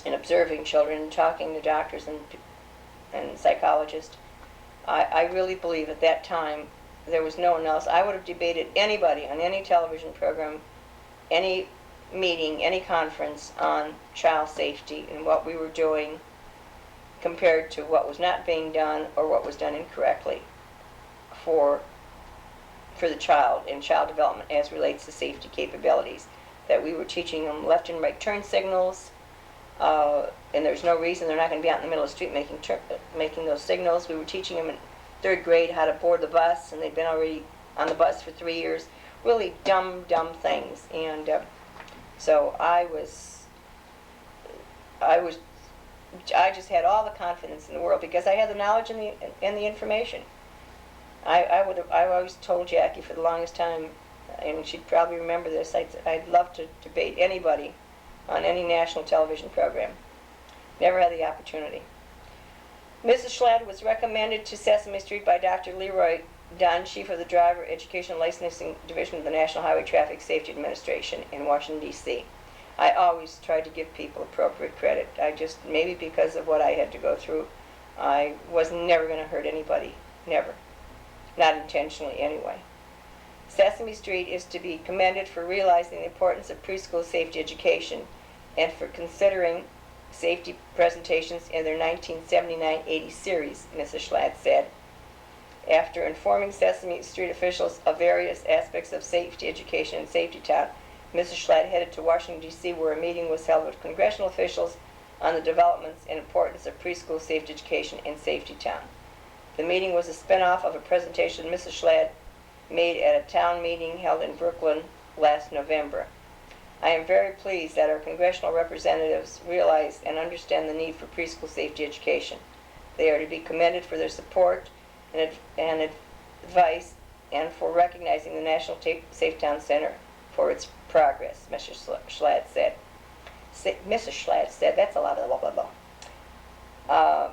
and observing children, and talking to doctors and psychologists. I really believe at that time there was no one else. I would have debated anybody on any television program, any meeting, any conference on child safety and what we were doing compared to what was not being done or what was done incorrectly for the child and child development as relates to safety capabilities. That we were teaching them left and right turn signals, and there's no reason they're not going to be out in the middle of the street making those signals. We were teaching them in 3rd grade how to board the bus, and they'd been already on the bus for 3 years. Really dumb things. And so I just had all the confidence in the world because I had the knowledge and the information. I always told Jackie for the longest time, and she'd probably remember this, I'd love to debate anybody on any national television program. Never had the opportunity. Mrs. Schlatt was recommended to Sesame Street by Dr. Leroy Dunn, Chief of the Driver Education Licensing Division of the National Highway Traffic Safety Administration in Washington, D.C. I always tried to give people appropriate credit. Maybe because of what I had to go through, I was never going to hurt anybody. Never. Not intentionally, anyway. Sesame Street is to be commended for realizing the importance of preschool safety education and for considering safety presentations in their 1979-80 series, Mrs. Schlatt said. After informing Sesame Street officials of various aspects of safety education in Safety Town, Mrs. Schlatt headed to Washington, D.C., where a meeting was held with congressional officials on the developments and importance of preschool safety education in Safety Town. The meeting was a spin-off of a presentation Mrs. Schlatt made at a town meeting held in Brooklyn last November. I am very pleased that our congressional representatives realize and understand the need for preschool safety education. They are to be commended for their support and advice and for recognizing the National Safe Town Center for its progress, Mrs. Schlatt said. Mrs. Schlatt said, that's a lot of blah, blah, blah.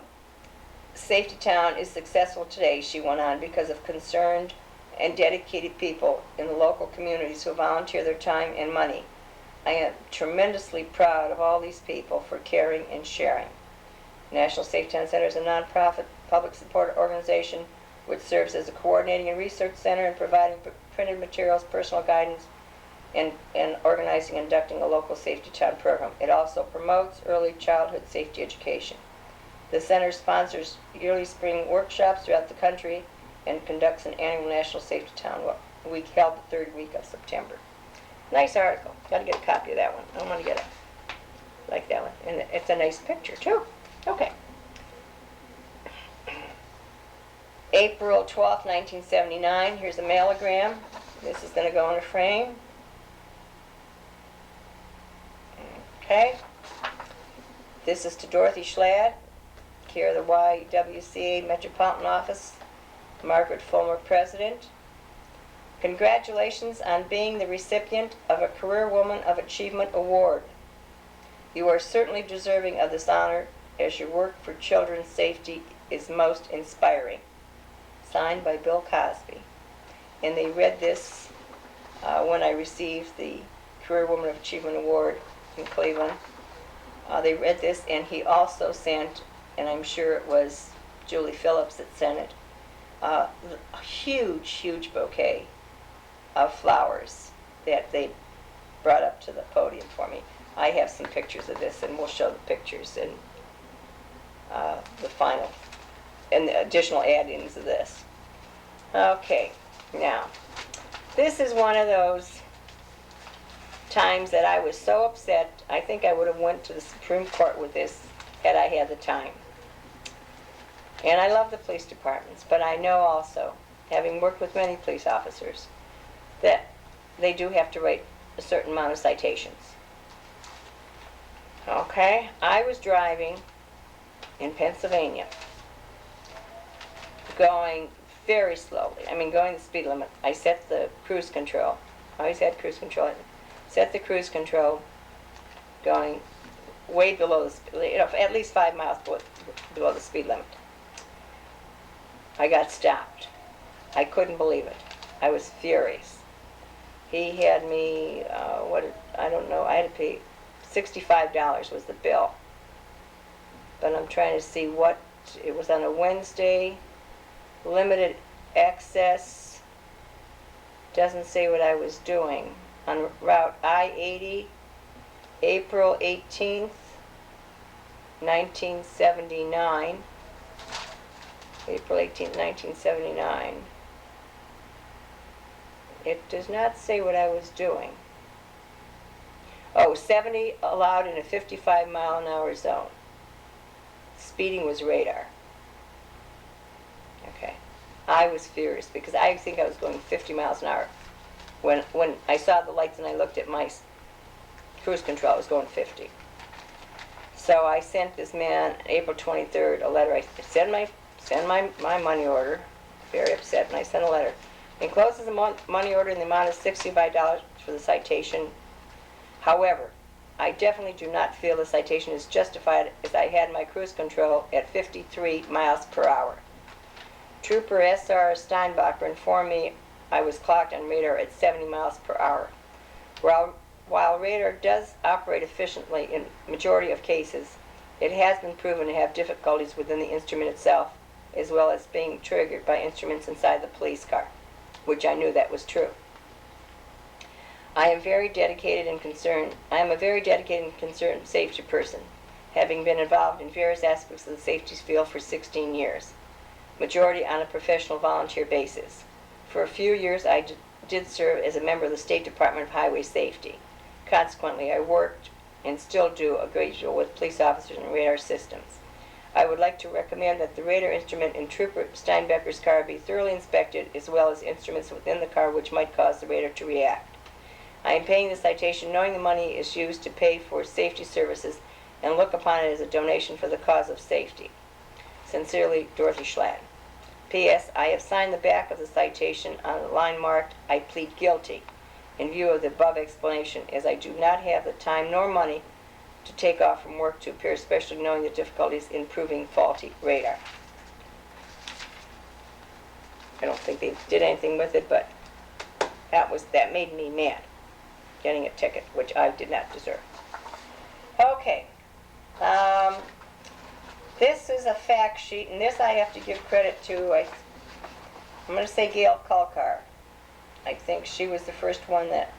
Safety Town is successful today, she went on, because of concerned and dedicated people in the local communities who volunteer their time and money. I am tremendously proud of all these people for caring and sharing. National Safe Town Center is a nonprofit public support organization which serves as a coordinating and research center and providing printed materials, personal guidance, and organizing and conducting a local Safety Town program. It also promotes early childhood safety education. The center sponsors yearly spring workshops throughout the country and conducts an annual National Safety Town Week held the 3rd week of September. Nice article. Got to get a copy of that one. I want to get it. Like that one. And it's a nice picture, too. Okay. April 12th, 1979. Here's a mailogram. This is going to go in a frame. Okay. This is to Dorothy Schlatt, care of the YWCA Metropolitan Office, Margaret Fulmer, President. Congratulations on being the recipient of a Career Woman of Achievement Award. You are certainly deserving of this honor as your work for children's safety is most inspiring. signed by Bill Cosby. And they read this when I received the Career Woman of Achievement Award in Cleveland. They read this, and he also sent, and I'm sure it was Julie Phillips that sent it, a huge, huge bouquet of flowers that they brought up to the podium for me. I have some pictures of this, and we'll show the pictures in the final, and the additional add-ins of this. Okay, now, this is one of those times that I was so upset, I think I would have went to the Supreme Court with this had I had the time. And I love the police departments, but I know also, having worked with many police officers, that they do have to write a certain amount of citations. Okay, I was driving in Pennsylvania, going very slowly. I mean, going the speed limit. I set the cruise control. I always had cruise control. Set the cruise control, going way below the, at least 5 miles below the speed limit. I got stopped. I couldn't believe it. I was furious. He had me, I don't know, I had to pay $65 was the bill. But I'm trying to see what, it was on a Wednesday, limited access, doesn't say what I was doing. On Route I-80, April 18th, 1979. April 18th, 1979. It does not say what I was doing. Oh, 70 allowed in a 55-mile-an-hour zone. Speeding was radar. Okay. I was furious because I think I was going 50 miles an hour. When I saw the lights and I looked at my cruise control, I was going 50. So I sent this man, April 23rd, a letter. I send my money order, very upset, and I sent a letter. Encloses a money order in the amount of $65 for the citation. However, I definitely do not feel the citation is justified as I had my cruise control at 53 miles per hour. Trooper S.R. Steinbacher informed me I was clocked on radar at 70 miles per hour. While radar does operate efficiently in majority of cases, it has been proven to have difficulties within the instrument itself, as well as being triggered by instruments inside the police car, which I knew that was true. I am a very dedicated and concerned safety person, having been involved in various aspects of the safety field for 16 years, majority on a professional volunteer basis. For a few years, I did serve as a member of the State Department of Highway Safety. Consequently, I worked and still do a great deal with police officers and radar systems. I would like to recommend that the radar instrument in Trooper Steinbacher's car be thoroughly inspected, as well as instruments within the car which might cause the radar to react. I am paying the citation knowing the money is used to pay for safety services and look upon it as a donation for the cause of safety. Sincerely, Dorothy Schlatt. P.S. I have signed the back of the citation on the line marked, I plead guilty, in view of the above explanation, as I do not have the time nor money to take off from work to appear, especially knowing the difficulties in proving faulty radar. I don't think they did anything with it, but that made me mad, getting a ticket, which I did not deserve. Okay. This is a fact sheet, and this I have to give credit to, I'm going to say Gail Kulkar. I think she was the first one that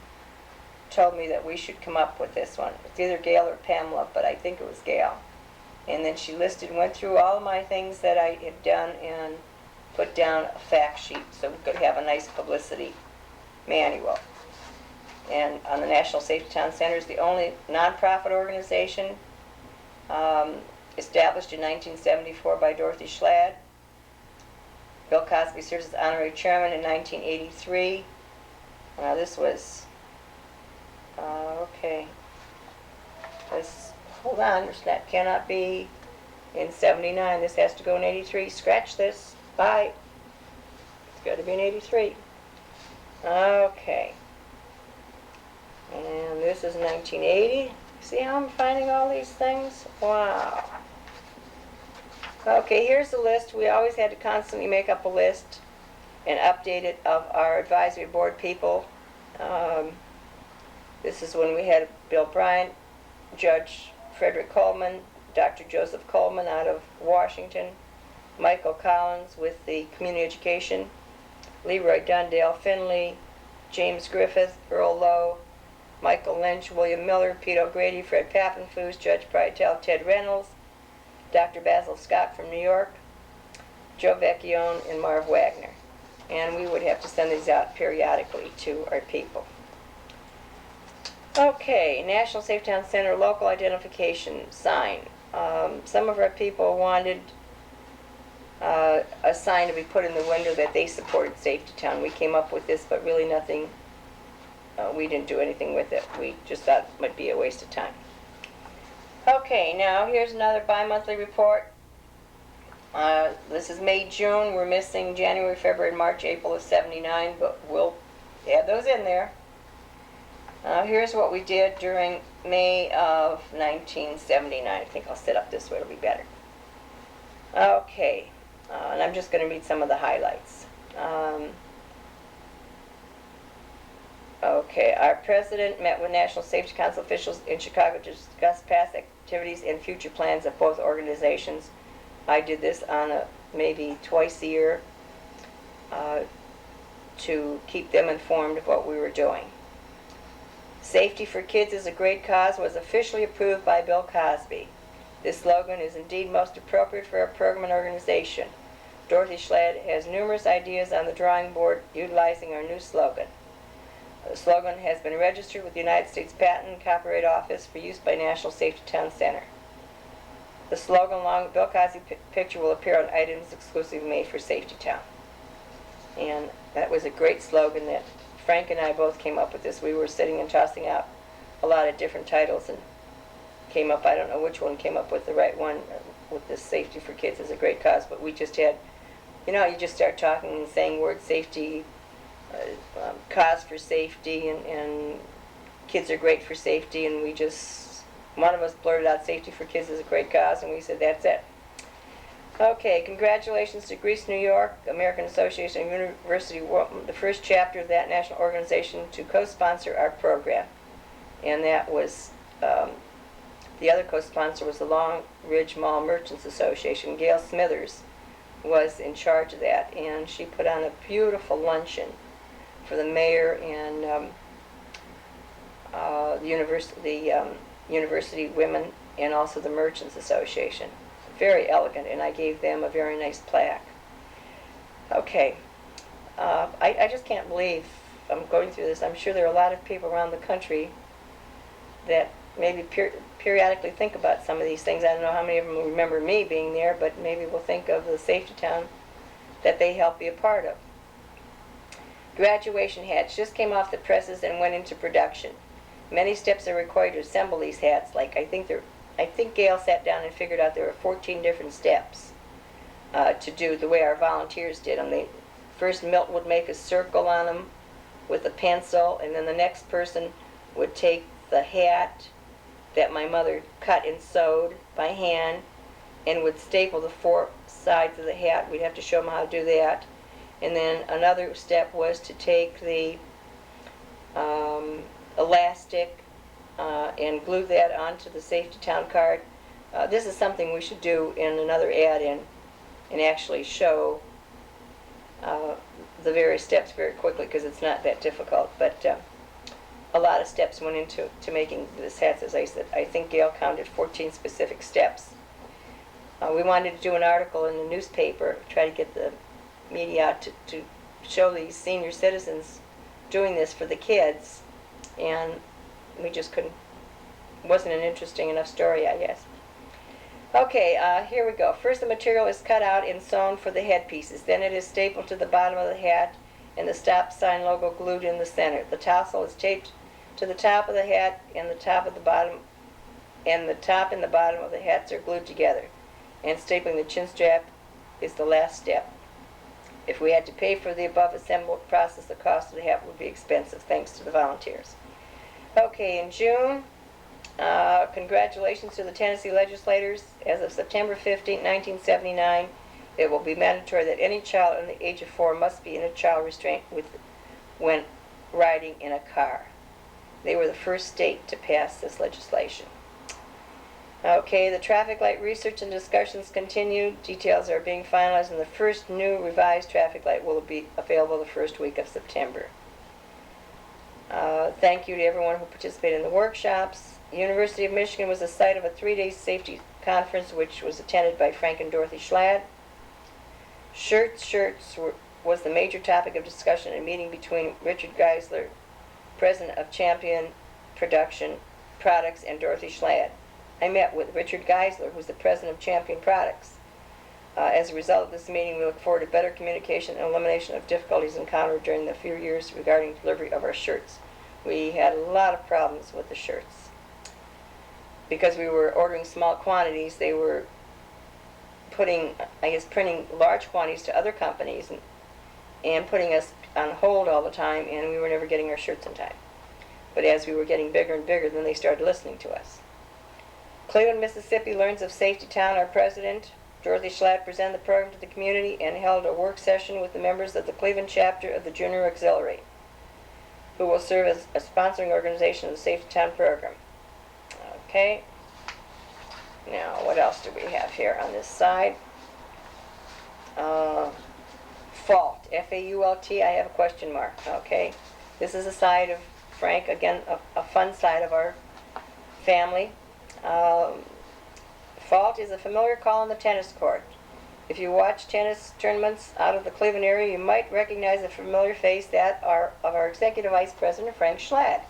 told me that we should come up with this one. It's either Gail or Pamela, but I think it was Gail. And then she went through all of my things that I had done and put down a fact sheet so we could have a nice publicity manual. And on the National Safety Town Center is the only nonprofit organization established in 1974 by Dorothy Schlatt. Bill Cosby serves as honorary chairman in 1983. This was, okay. Hold on, that cannot be in 79. This has to go in 83. Scratch this. Bye. It's got to be in 83. Okay. And this is 1980. See how I'm finding all these things? Wow. Okay, here's the list. We always had to constantly make up a list. and updated of our advisory board people. This is when we had Bill Bryant, Judge Frederick Coleman, Dr. Joseph Coleman out of Washington, Michael Collins with the community education, Leroy Dundale Finley, James Griffith, Earl Lowe, Michael Lynch, William Miller, Pete O'Grady, Fred Pappenfuse, Judge Prytel, Ted Reynolds, Dr. Basil Scott from New York, Joe Vecchione, and Marv Wagner. And we would have to send these out periodically to our people. Okay, National Safe Town Center local identification sign. Some of our people wanted a sign to be put in the window that they supported Safety Town. We came up with this, but really nothing, we didn't do anything with it. We just thought it might be a waste of time. Okay, now here's another bi-monthly report. This is May, June. We're missing January, February, March, April of '79, but we'll add those in there. Here's what we did during May of 1979. I think I'll sit up this way, it'll be better. Okay, and I'm just going to read some of the highlights. Okay, our president met with National Safety Council officials in Chicago to discuss past activities and future plans of both organizations. I did this on maybe twice a year to keep them informed of what we were doing. Safety for Kids is a Great Cause was officially approved by Bill Cosby. This slogan is indeed most appropriate for our program and organization. Dorothy Schlatt has numerous ideas on the drawing board utilizing our new slogan. The slogan has been registered with the United States Patent and Copyright Office for use by National Safety Town Center. The slogan along with Bill Cosby picture will appear on items exclusively made for Safety Town. And that was a great slogan that Frank and I both came up with this. We were sitting and tossing out a lot of different titles and came up, I don't know which one came up with the right one with this Safety for Kids is a Great Cause, but we just had, you know, you just start talking and saying word safety, cause for safety, and kids are great for safety, and we just, one of us blurted out Safety for Kids is a Great Cause, and we said that's it. Okay, congratulations to Greece, New York, American Association of University World, the first chapter of that national organization to co-sponsor our program. And that was, the other co-sponsor was the Long Ridge Mall Merchants Association. Gail Smithers was in charge of that, and she put on a beautiful luncheon for the mayor and the university women and also the Merchants Association. Very elegant, and I gave them a very nice plaque. Okay, I just can't believe I'm going through this. I'm sure there are a lot of people around the country that maybe periodically think about some of these things. I don't know how many of them will remember me being there, but maybe we'll think of the Safety Town that they helped be a part of. Graduation hats just came off the presses and went into production. Many steps are required to assemble these hats. Like I think Gail sat down and figured out there were 14 different steps to do the way our volunteers did them. First, Milt would make a circle on them with a pencil, and then the next person would take the hat that my mother cut and sewed by hand and would staple the four sides of the hat. We'd have to show them how to do that. And then another step was to take the elastic and glue that onto the Safety Town card. This is something we should do in another ad-in and actually show the various steps very quickly, because it's not that difficult. But a lot of steps went into making this hats. As I said, I think Gail counted 14 specific steps. We wanted to do an article in the newspaper, try to get the media out to show these senior citizens doing this for the kids, and we just couldn't, wasn't an interesting enough story, I guess. Okay, here we go. First, the material is cut out and sewn for the headpieces. Then it is stapled to the bottom of the hat and the stop sign logo glued in the center. The tassel is taped to the top of the hat, and the top and the bottom of the hats are glued together. And stapling the chin strap is the last step. If we had to pay for the above assembled process, the cost of the hat would be expensive, thanks to the volunteers. Okay, in June, congratulations to the Tennessee legislators. As of September 15, 1979, It will be mandatory that any child under the age of 4 must be in a child restraint when riding in a car. They were the first state to pass this legislation. Okay, the traffic light research and discussions continue. Details are being finalized, and the first new revised traffic light will be available the first week of September. Thank you to everyone who participated in the workshops. University of Michigan was the site of a 3-day safety conference which was attended by Frank and Dorothy Schlatt. Shirts was the major topic of discussion in a meeting between Richard Geisler, president of Champion Products, and Dorothy Schlatt. I met with Richard Geisler, who's the president of Champion Products. As a result of this meeting, we look forward to better communication and elimination of difficulties encountered during the few years regarding delivery of our shirts. We had a lot of problems with the shirts. Because we were ordering small quantities, they were printing large quantities to other companies and putting us on hold all the time, and we were never getting our shirts in time. But as we were getting bigger and bigger, then they started listening to us. Cleveland, Mississippi learns of Safety Town. Our president, Dorothy Schlatt, presented the program to the community and held a work session with the members of the Cleveland chapter of the Junior Auxiliary, who will serve as a sponsoring organization of the Safety Town program. Okay. Now, what else do we have here on this side? Fault, F-A-U-L-T, I have a question mark. Okay. This is a side of Frank, again, a fun side of our family. Fault is a familiar call on the tennis court. If you watch tennis tournaments out of the Cleveland area, you might recognize a familiar face, that of our Executive Vice President, Frank Schlatt.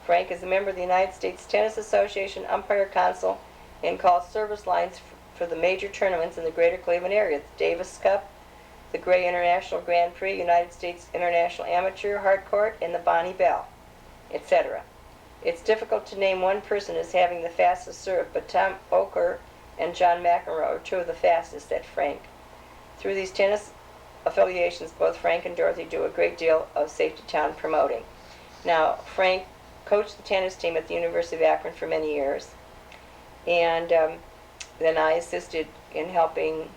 Frank is a member of the United States Tennis Association Umpire Council and calls service lines for the major tournaments in the greater Cleveland area: the Davis Cup, the Gray International Grand Prix, United States International Amateur Hardcourt, and the Bonnie Bell, etc. It's difficult to name one person as having the fastest serve, but Tom Oker and John McEnroe are two of the fastest, said Frank. Through these tennis affiliations, both Frank and Dorothy do a great deal of Safety Town promoting. Now, Frank coached the tennis team at the University of Akron for many years, and then I assisted in helping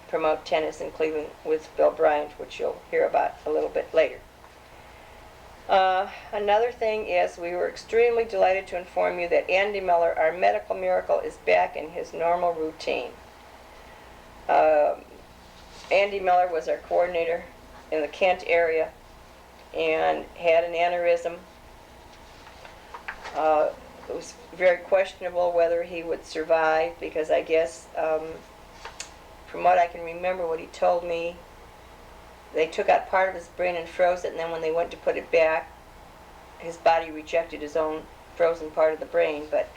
promote tennis in Cleveland with Bill Bryant, which you'll hear about a little bit later. Another thing is, we were extremely delighted to inform you that Andy Miller, our medical miracle, is back in his normal routine. Andy Miller was our coordinator in the Kent area and had an aneurysm. It was very questionable whether he would survive, because I guess, from what I can remember, what he told me, they took out part of his brain and froze it, and then when they went to put it back, his body rejected his own frozen part of the brain, but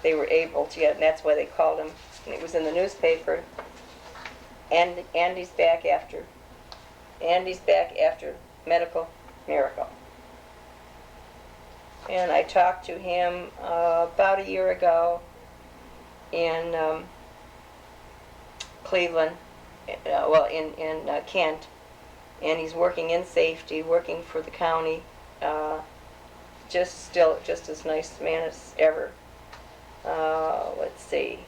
they were able to get it, and that's why they called him, and it was in the newspaper, and Andy's back after medical miracle. And I talked to him about a year ago in Cleveland, in Kent, and he's working in safety, working for the county, just as nice a man as ever. Let's see.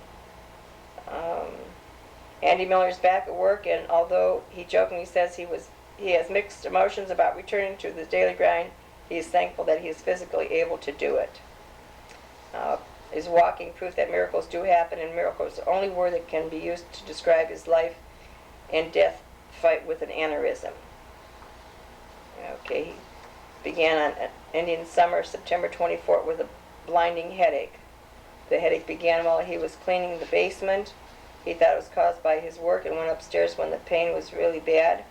Andy Miller's back at work, and although he jokingly says he has mixed emotions about returning to the daily grind, he is thankful that he is physically able to do it. Is walking proof that miracles do happen, and miracles are the only word that can be used to describe his life and death fight with an aneurysm. Okay, he began on Indian summer, September 24th, with a blinding headache. The headache began while he was cleaning the basement. He thought it was caused by his work and went upstairs when the pain was really bad.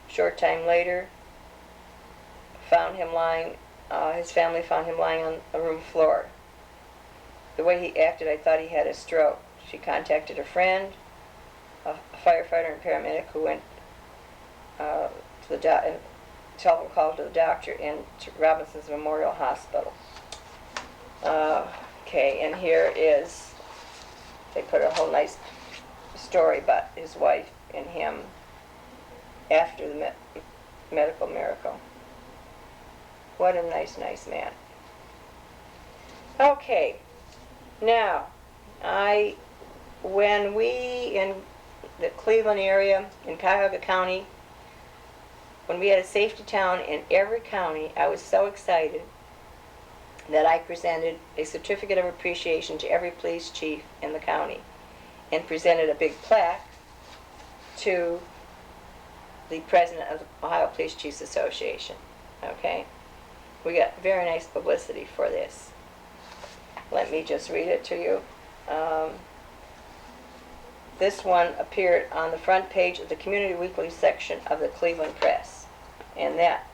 Short time later, his family found him lying on a room floor. The way he acted, I thought he had a stroke. She contacted a friend, a firefighter and paramedic, who went to the telephone call to the doctor and to Robinson's Memorial Hospital. Okay, and here is, they put a whole nice story about his wife and him after the medical miracle. What a nice man. Okay, now, when we in the Cleveland area in Cuyahoga County, when we had a safety town in every county, I was so excited that I presented a certificate of appreciation to every police chief in the county and presented a big plaque to the president of the Ohio Police Chiefs Association. Okay? We got very nice publicity for this. Let me just read it to you. This one appeared on the front page of the Community Weekly section of the Cleveland Press. And that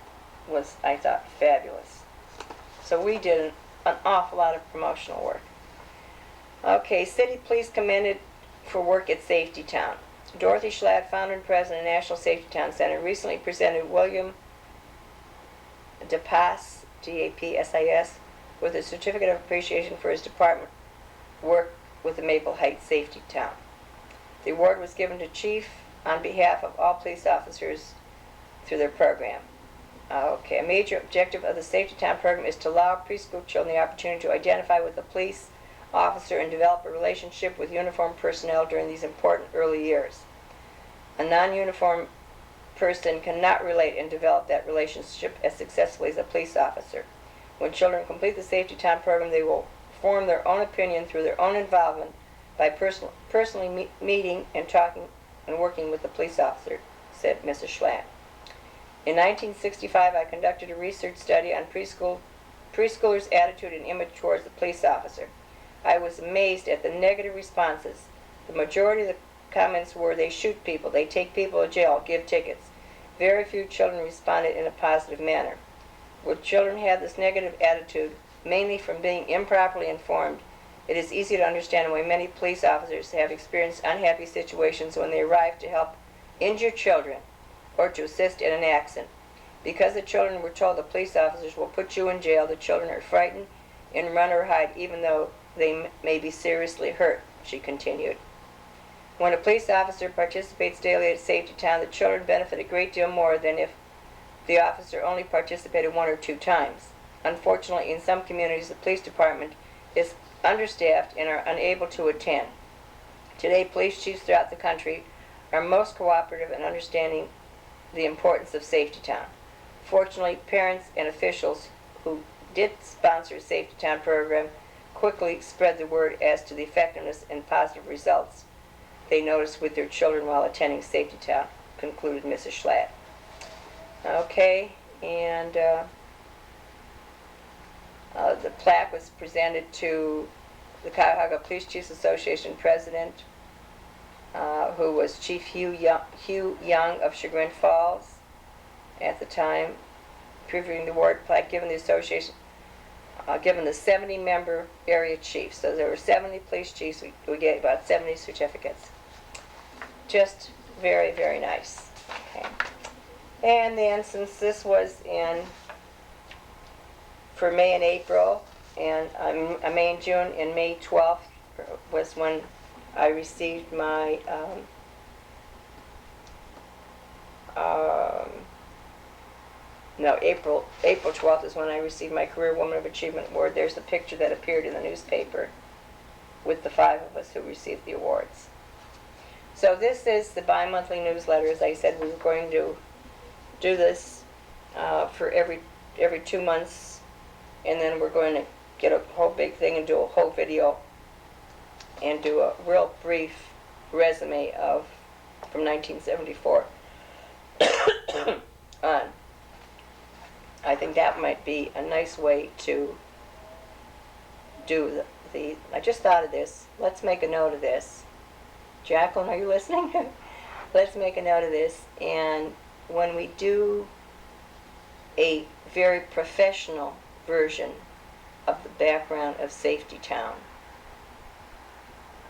was, I thought, fabulous. So we did an awful lot of promotional work. Okay, City Police commended for work at Safety Town. Dorothy Schlatt, founder and president of National Safety Town Center, recently presented William DePass, D-A-P-S-I-S, with a certificate of appreciation for his department work with the Maple Heights Safety Town. The award was given to Chief on behalf of all police officers through their program. Okay, a major objective of the Safety Town program is to allow preschool children the opportunity to identify with a police officer and develop a relationship with uniformed personnel during these important early years. A non-uniformed person cannot relate and develop that relationship as successfully as a police officer. When children complete the Safety Town program, they will form their own opinion through their own involvement by personally meeting and talking and working with the police officer, said Mrs. Schlatt. In 1965, I conducted a research study on preschoolers' attitude and image towards the police officer. I was amazed at the negative responses. The majority of the comments were, they shoot people, they take people to jail, give tickets. Very few children responded in a positive manner. When children have this negative attitude, mainly from being improperly informed, it is easy to understand why many police officers have experienced unhappy situations when they arrive to help injured children or to assist in an accident. Because the children were told the police officers will put you in jail, the children are frightened and run or hide even though they may be seriously hurt, she continued. When a police officer participates daily at Safety Town, the children benefit a great deal more than if the officer only participated 1 or 2 times. Unfortunately, in some communities, the police department is understaffed and are unable to attend. Today, police chiefs throughout the country are most cooperative in understanding the importance of Safety Town. Fortunately, parents and officials who did sponsor a Safety Town program quickly spread the word as to the effectiveness and positive results they noticed with their children while attending Safety Town, concluded Mrs. Schlatt. Okay, and the plaque was presented to the Cuyahoga Police Chiefs Association president, who was Chief Hugh Young of Chagrin Falls at the time, previewing the award plaque given the association, given the 70-member area chiefs. So there were 70 police chiefs. We gave about 70 certificates. Just very, very nice. Okay. And then since this was for May and April, and May and June, and May 12th was when I received my April 12th is when I received my Career Woman of Achievement Award. There's the picture that appeared in the newspaper with the 5 of us who received the awards. So this is the bi-monthly newsletter. As I said, we were going to do this for every 2 months, and then we're going to get a whole big thing and do a whole video and do a real brief resume from 1974 on. I think that might be a nice way to do the I just thought of this. Let's make a note of this. Jacqueline, are you listening? Let's make a note of this, and when we do a very professional version of the background of Safety Town,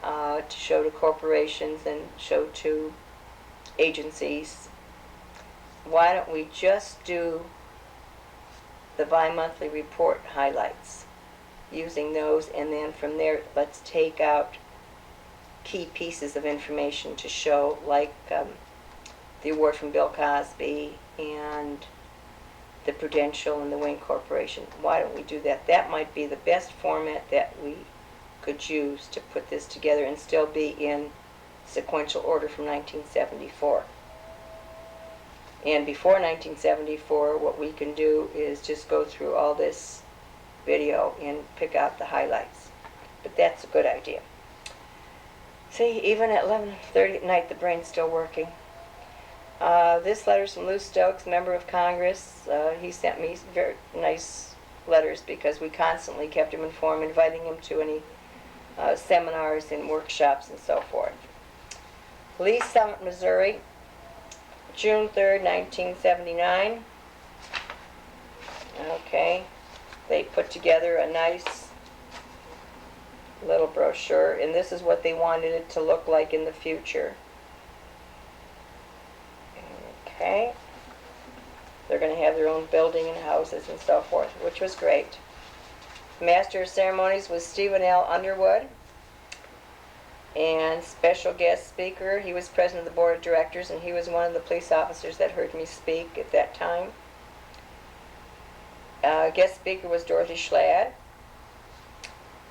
to show to corporations and show to agencies, why don't we just do the bi-monthly report highlights, using those, and then from there let's take out key pieces of information to show, like the award from Bill Cosby and the Prudential and the Wayne Corporation. Why don't we do that? That might be the best format that we could use to put this together and still be in sequential order from 1974. And before 1974, what we can do is just go through all this video and pick out the highlights. But that's a good idea. See, even at 11:30 at night, the brain's still working. This letter's from Lou Stokes, member of Congress. He sent me very nice letters because we constantly kept him informed, inviting him to any seminars and workshops and so forth. Lee Summit, Missouri, June 3rd, 1979. Okay, they put together a nice little brochure, and this is what they wanted it to look like in the future. Okay, they're going to have their own building and houses and so forth, which was great. Master of Ceremonies was Stephen L. Underwood, and special guest speaker, he was president of the board of directors, and he was one of the police officers that heard me speak at that time. Guest speaker was Dorothy Schladd.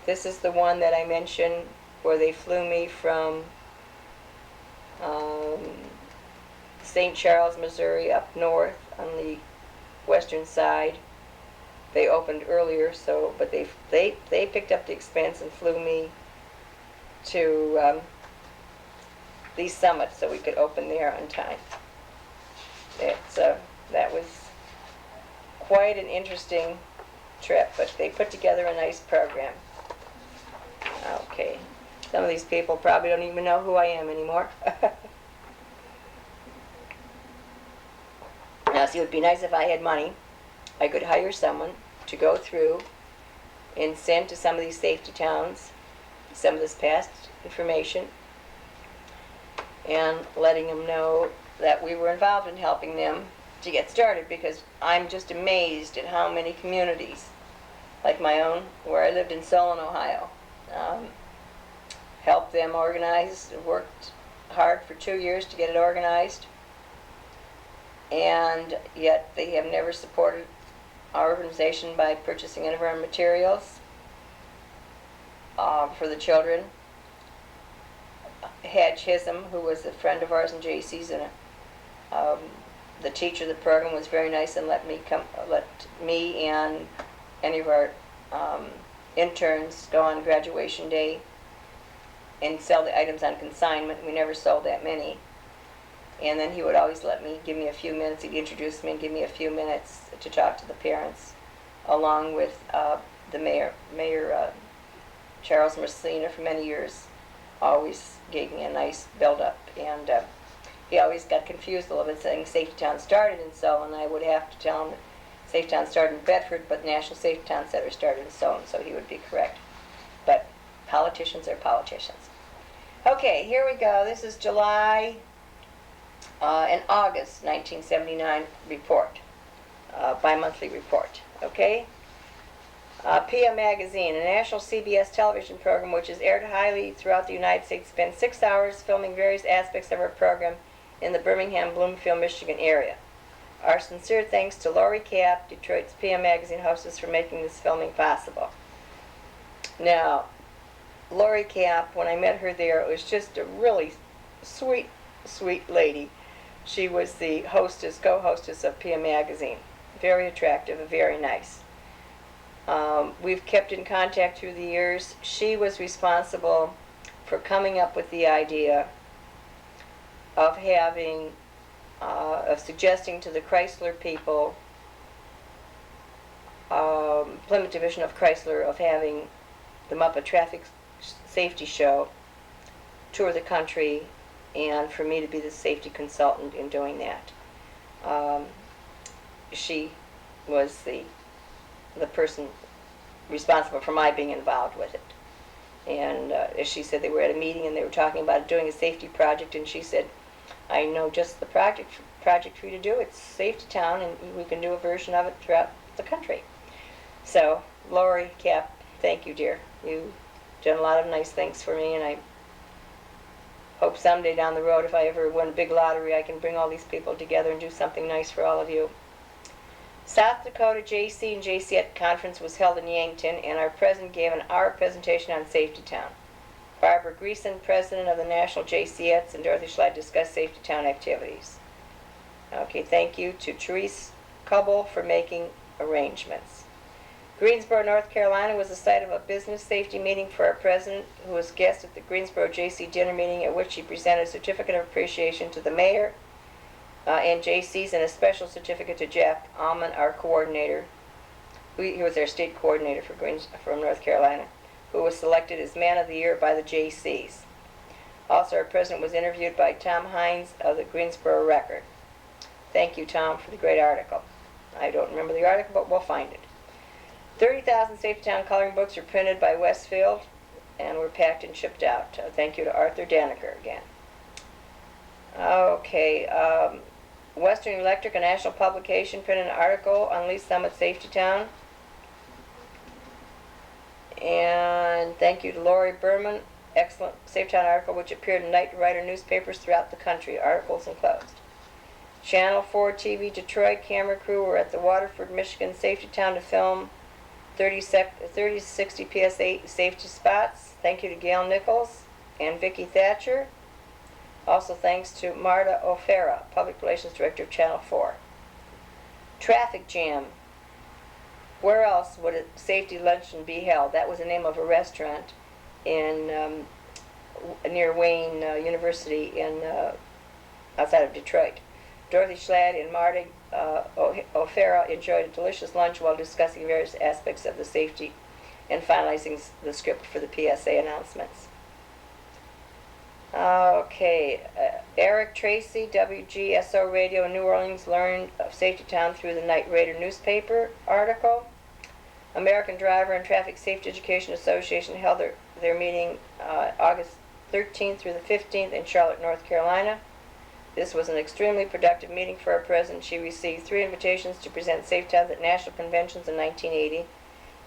This is the one that I mentioned where they flew me from St. Charles, Missouri, up north on the western side. They opened earlier, so but they picked up the expense and flew me to these summits so we could open there on time. That was quite an interesting trip, but they put together a nice program. Okay, some of these people probably don't even know who I am anymore. Now, see, it would be nice if I had money. I could hire someone to go through and send to some of these safety towns some of this past information and letting them know that we were involved in helping them to get started, because I'm just amazed at how many communities, like my own, where I lived in Solon, Ohio, helped them organize, worked hard for 2 years to get it organized, and yet they have never supported our organization by purchasing any of our materials for the children. Hatch Chisholm, who was a friend of ours in JC's, and the teacher of the program was very nice and let me and any of our interns go on graduation day and sell the items on consignment. We never sold that many. And then he would always give me a few minutes. He'd introduce me and give me a few minutes to talk to the parents, along with the mayor, Charles Messina, for many years, always gave me a nice build-up. And he always got confused a little bit, saying Safety Town started in Solon, and I would have to tell him that Safety Town started in Bedford, but National Safety Town Center started in Solon, so he would be correct. But politicians are politicians. Okay, here we go. This is July and August 1979 report, bi-monthly report. Okay? PIA Magazine, a national CBS television program which is aired highly throughout the United States, spent 6 hours filming various aspects of our program in the Birmingham, Bloomfield, Michigan area. Our sincere thanks to Lori Kapp, Detroit's PIA Magazine hostess, for making this filming possible. Now, Lori Kapp, when I met her there, was just a really sweet, sweet lady. She was the hostess, co-hostess of PIA Magazine. Very attractive and very nice. We've kept in contact through the years. She was responsible for coming up with the idea of having, of suggesting to the Chrysler people, Plymouth Division of Chrysler, of having the Muppet Traffic Safety Show tour the country, and for me to be the safety consultant in doing that. She was the person responsible for my being involved with it. And as she said, they were at a meeting and they were talking about doing a safety project, and she said, I know just the project for you to do. It's Safety Town, and we can do a version of it throughout the country. So, Lori Kapp, thank you, dear. You've done a lot of nice things for me, and I hope someday down the road, if I ever win a big lottery, I can bring all these people together and do something nice for all of you. South Dakota JC and JCET conference was held in Yankton, and our president gave an hour presentation on Safety Town. Barbara Greason, president of the National JCETs, and Dorothy Schlatt discussed Safety Town activities. Okay, thank you to Therese Cubble for making arrangements. Greensboro, North Carolina was the site of a business safety meeting for our president, who was guest at the Greensboro JC dinner meeting, at which he presented a certificate of appreciation to the mayor and JC's, and a special certificate to Jeff Allman, our coordinator. He was our state coordinator from North Carolina, who was selected as Man of the Year by the JCs. Also, our president was interviewed by Tom Hines of the Greensboro Record. Thank you, Tom, for the great article. I don't remember the article, but we'll find it. 30,000 Safety Town coloring books were printed by Westfield and were packed and shipped out. Thank you to Arthur Danaker again. Okay, Western Electric, a national publication, printed an article on Lee Summit Safety Town. And thank you to Lori Berman, excellent Safety Town article which appeared in Night Rider newspapers throughout the country. Articles enclosed. Channel 4 TV Detroit camera crew were at the Waterford, Michigan Safety Town to film 3060 PSA safety spots. Thank you to Gail Nichols and Vicki Thatcher. Also thanks to Marta O'Farah, Public Relations Director of Channel 4. Traffic jam. Where else would a safety luncheon be held? That was the name of a restaurant in near Wayne University in outside of Detroit. Dorothy Schlatt and Marta O'Farah enjoyed a delicious lunch while discussing various aspects of the safety and finalizing the script for the PSA announcements. Okay, Eric Tracy, WGSO Radio in New Orleans, learned of Safety Town through the Night Raider newspaper article. American Driver and Traffic Safety Education Association held their meeting August 13th through the 15th in Charlotte, North Carolina. This was an extremely productive meeting for our president. She received 3 invitations to present Safety Towns at national conventions in 1980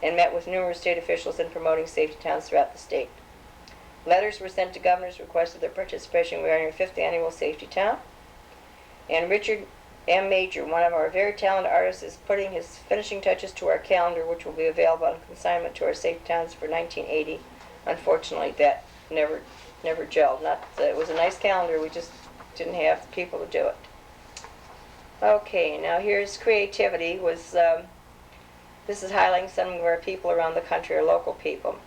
and met with numerous state officials in promoting Safety Towns throughout the state. Letters were sent to governors requesting their participation. We are in our 5th annual Safety Town. And Richard M. Major, one of our very talented artists, is putting his finishing touches to our calendar, which will be available on consignment to our Safety Towns for 1980. Unfortunately, that never gelled. It was a nice calendar, we just didn't have the people to do it. Okay, now here's creativity. This is highlighting some of our people around the country, our local people.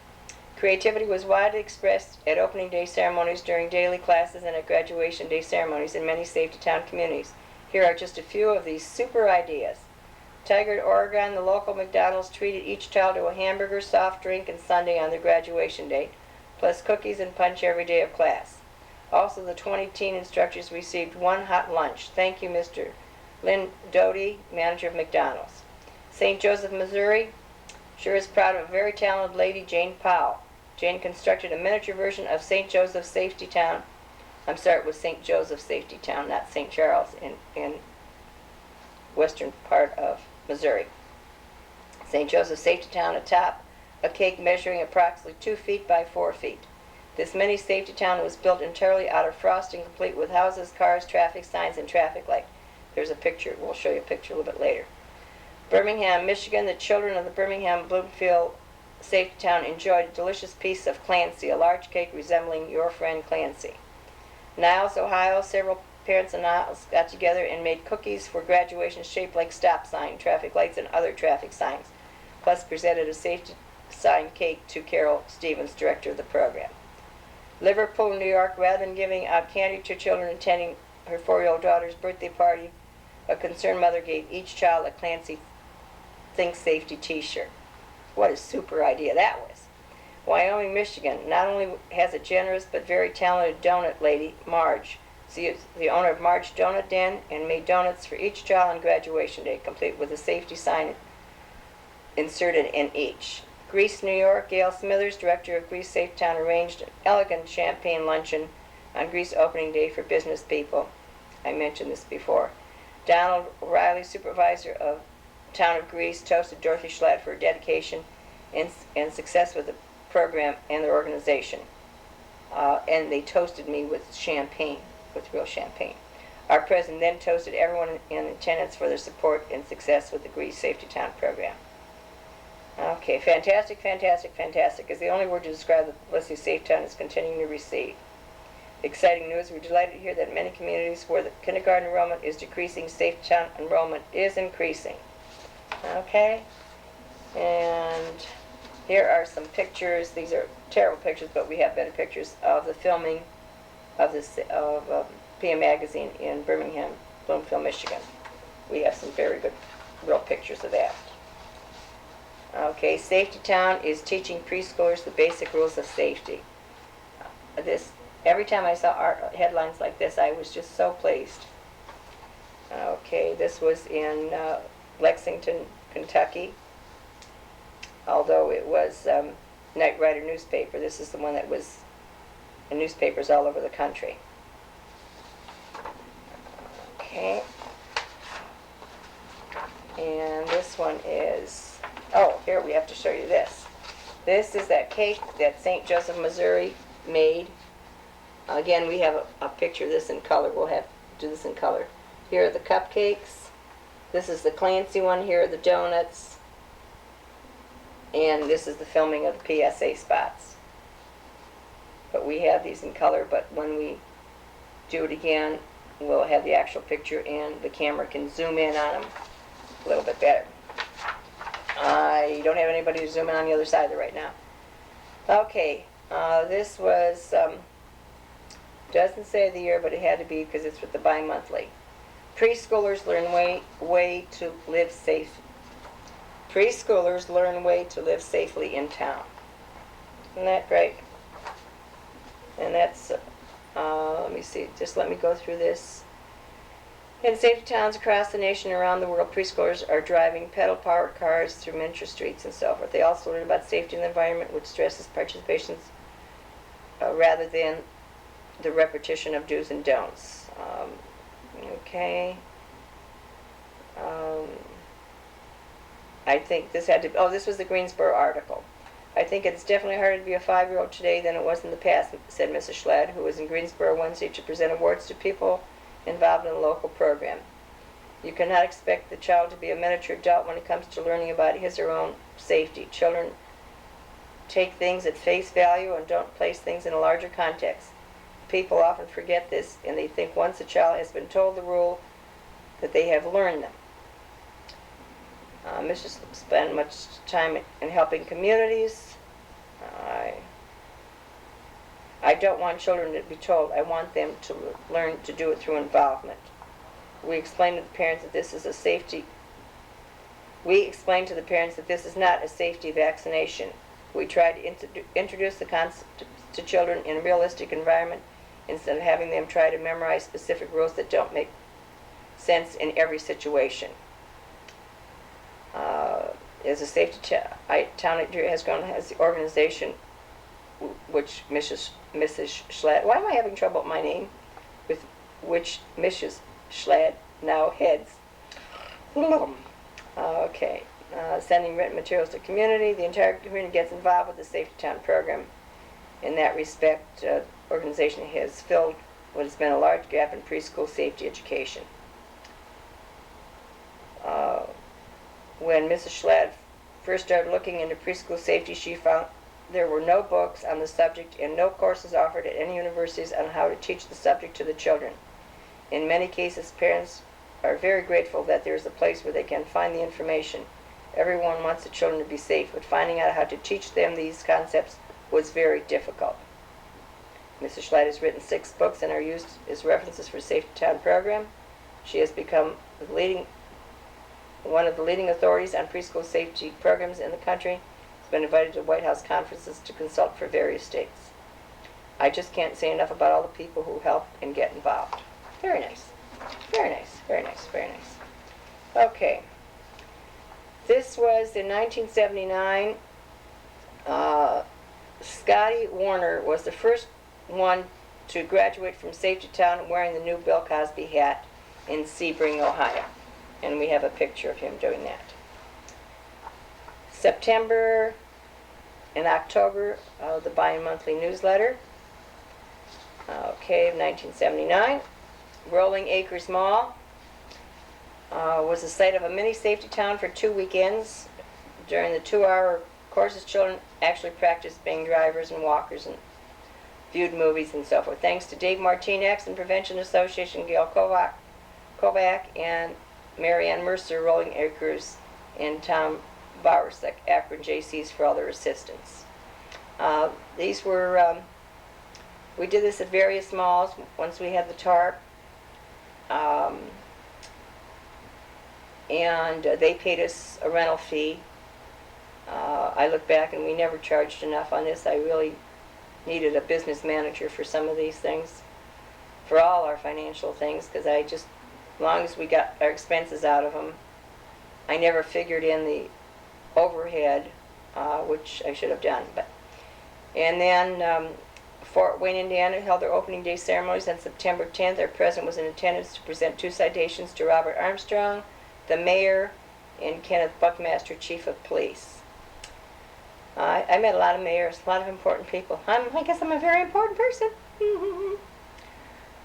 Creativity was widely expressed at opening day ceremonies, during daily classes, and at graduation day ceremonies in many Safety Town communities. Here are just a few of these super ideas. Tigard, Oregon, the local McDonald's treated each child to a hamburger, soft drink, and sundae on their graduation day, plus cookies and punch every day of class. Also, the 20 teen instructors received 1 hot lunch. Thank you, Mr. Lynn Doty, manager of McDonald's. St. Joseph, Missouri, sure is proud of a very talented lady, Jane Powell. Jane constructed a miniature version of St. Joseph Safety Town. I'm sorry, it was St. Joseph Safety Town, not St. Charles, in western part of Missouri. St. Joseph Safety Town atop a cake measuring approximately 2 feet by 4 feet. This mini Safety Town was built entirely out of frosting, complete with houses, cars, traffic signs, and traffic light. There's a picture. We'll show you a picture a little bit later. Birmingham, Michigan, the children of the Birmingham Bloomfield Safety Town enjoyed a delicious piece of Clancy, a large cake resembling your friend Clancy. Niles, Ohio, several parents and Niles got together and made cookies for graduation shaped like stop sign, traffic lights, and other traffic signs, plus presented a safety sign cake to Carol Stevens, director of the program. Liverpool, New York, rather than giving out candy to children attending her 4-year-old daughter's birthday party, a concerned mother gave each child a Clancy Think Safety t-shirt. What a super idea that was. Wyoming, Michigan not only has a generous but very talented donut lady, Marge. She is the owner of Marge Donut Den and made donuts for each child on graduation day, complete with a safety sign inserted in each. Greece, New York, Gail Smithers, director of Greece Safe Town, arranged an elegant champagne luncheon on Greece opening day for business people. I mentioned this before. Donald Riley, supervisor of Town of Greece, toasted Dorothy Schlatt for her dedication and success with the program and their organization. And they toasted me with champagne, with real champagne. Our president then toasted everyone in attendance for their support and success with the Greece Safety Town program. Okay, fantastic, fantastic, fantastic is the only word to describe the publicity Safe Town is continuing to receive. Exciting news, we're delighted to hear that in many communities where the kindergarten enrollment is decreasing, Safe Town enrollment is increasing. Okay, and here are some pictures. These are terrible pictures, but we have better pictures of the filming of this PM Magazine in Birmingham, Bloomfield, Michigan. We have some very good real pictures of that. Okay, Safety Town is teaching preschoolers the basic rules of safety. Every time I saw headlines like this, I was just so pleased. Okay, this was in Lexington, Kentucky. Although it was Night Rider newspaper, this is the one that was in newspapers all over the country. Okay. And this one is, oh, here we have to show you this. This is that cake that St. Joseph, Missouri made. Again, we have a picture of this in color. We'll have to do this in color. Here are the cupcakes. This is the Clancy one. Here are the donuts. And this is the filming of the PSA spots. But we have these in color, but when we do it again, we'll have the actual picture and the camera can zoom in on them a little bit better. I don't have anybody to zoom in on the other side of it right now. Okay, this was, doesn't say the year, but it had to be because it's with the bi-monthly. Preschoolers learn way to live safe. Preschoolers learn way to live safely in town. Isn't that great? And that's, let me see, just let me go through this. In safety towns across the nation and around the world, preschoolers are driving pedal-powered cars through miniature streets and so forth. They also learn about safety in the environment, which stresses participation rather than the repetition of do's and don'ts. Okay. I think this had to, oh, this was the Greensboro article. I think it's definitely harder to be a 5-year-old today than it was in the past, said Mrs. Schlad, who was in Greensboro Wednesday to present awards to people involved in a local program. You cannot expect the child to be a miniature adult when it comes to learning about his or her own safety. Children take things at face value and don't place things in a larger context. People often forget this, and they think once a child has been told the rule that they have learned them. Mrs. spent much time in helping communities. I don't want children to be told. I want them to learn to do it through involvement. We explain to the parents that this is a safety. We explain to the parents that this is not a safety vaccination. We try to introduce the concept to children in a realistic environment instead of having them try to memorize specific rules that don't make sense in every situation. As a safety town has grown as the organization which Mrs. Schlad, why am I having trouble with my name? With which Mrs. Schlad now heads. Okay, sending written materials to community. The entire community gets involved with the Safety Town program. In that respect, the organization has filled what has been a large gap in preschool safety education. When Mrs. Schlad first started looking into preschool safety, she found there were no books on the subject and no courses offered at any universities on how to teach the subject to the children. In many cases, parents are very grateful that there is a place where they can find the information. Everyone wants the children to be safe, but finding out how to teach them these concepts was very difficult. Mrs. Schlad has written 6 books and are used as references for Safety Town program. She has become one of the leading authorities on preschool safety programs in the country. Has been invited to White House conferences to consult for various states. I just can't say enough about all the people who help and get involved. Very nice. Very nice. Very nice. Very nice. Okay. This was in 1979. Scotty Warner was the first one to graduate from Safety Town wearing the new Bill Cosby hat in Sebring, Ohio. And we have a picture of him doing that. September and October, the bi-monthly newsletter. Okay, of 1979. Rolling Acres Mall was the site of a mini safety town for 2 weekends. During the 2-hour courses, children actually practiced being drivers and walkers and viewed movies and so forth. Thanks to Dave Martinez and Prevention Association, Gail Kovac, and Marianne Mercer, Rolling Acres, and Tom Bowersick, Akron JCs, for all their assistance. These were, we did this at various malls once we had the tarp. And they paid us a rental fee. I look back and we never charged enough on this. I really needed a business manager for some of these things, for all our financial things, because I just, as long as we got our expenses out of them, I never figured in the overhead, which I should have done. And then Fort Wayne, Indiana held their opening day ceremonies on September 10th. Our president was in attendance to present 2 citations to Robert Armstrong, the mayor, and Kenneth Buckmaster, chief of police. I met a lot of mayors, a lot of important people. I guess I'm a very important person.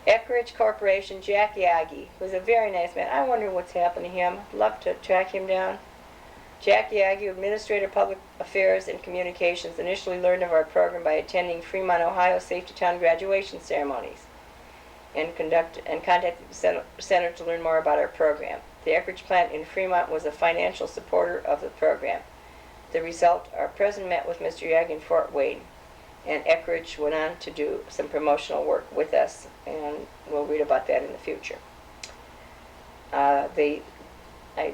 Eckrich Corporation, Jack Yagi was a very nice man. I wonder what's happened to him. I'd love to track him down. Jack Yagi, Administrator of Public Affairs and Communications, initially learned of our program by attending Fremont, Ohio Safety Town graduation ceremonies and contacted the center to learn more about our program. The Eckrich plant in Fremont was a financial supporter of the program. The result, our president met with Mr. Yagi in Fort Wayne, and Eckrich went on to do some promotional work with us, and we'll read about that in the future.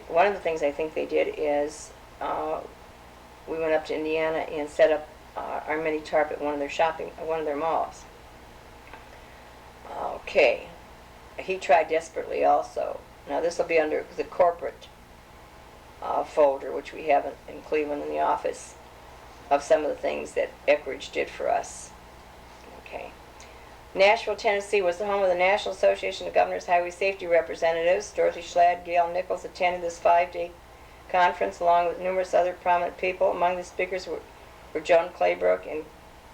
One of the things I think they did is we went up to Indiana and set up our mini tarp at one of their malls. Okay, he tried desperately also. Now this will be under the corporate folder, which we have in Cleveland in the office, of some of the things that Eckrich did for us. Okay. Nashville, Tennessee was the home of the National Association of Governors Highway Safety Representatives. Dorothy Schlatt, Gail Nichols attended this 5-day conference along with numerous other prominent people. Among the speakers were Joan Claybrook and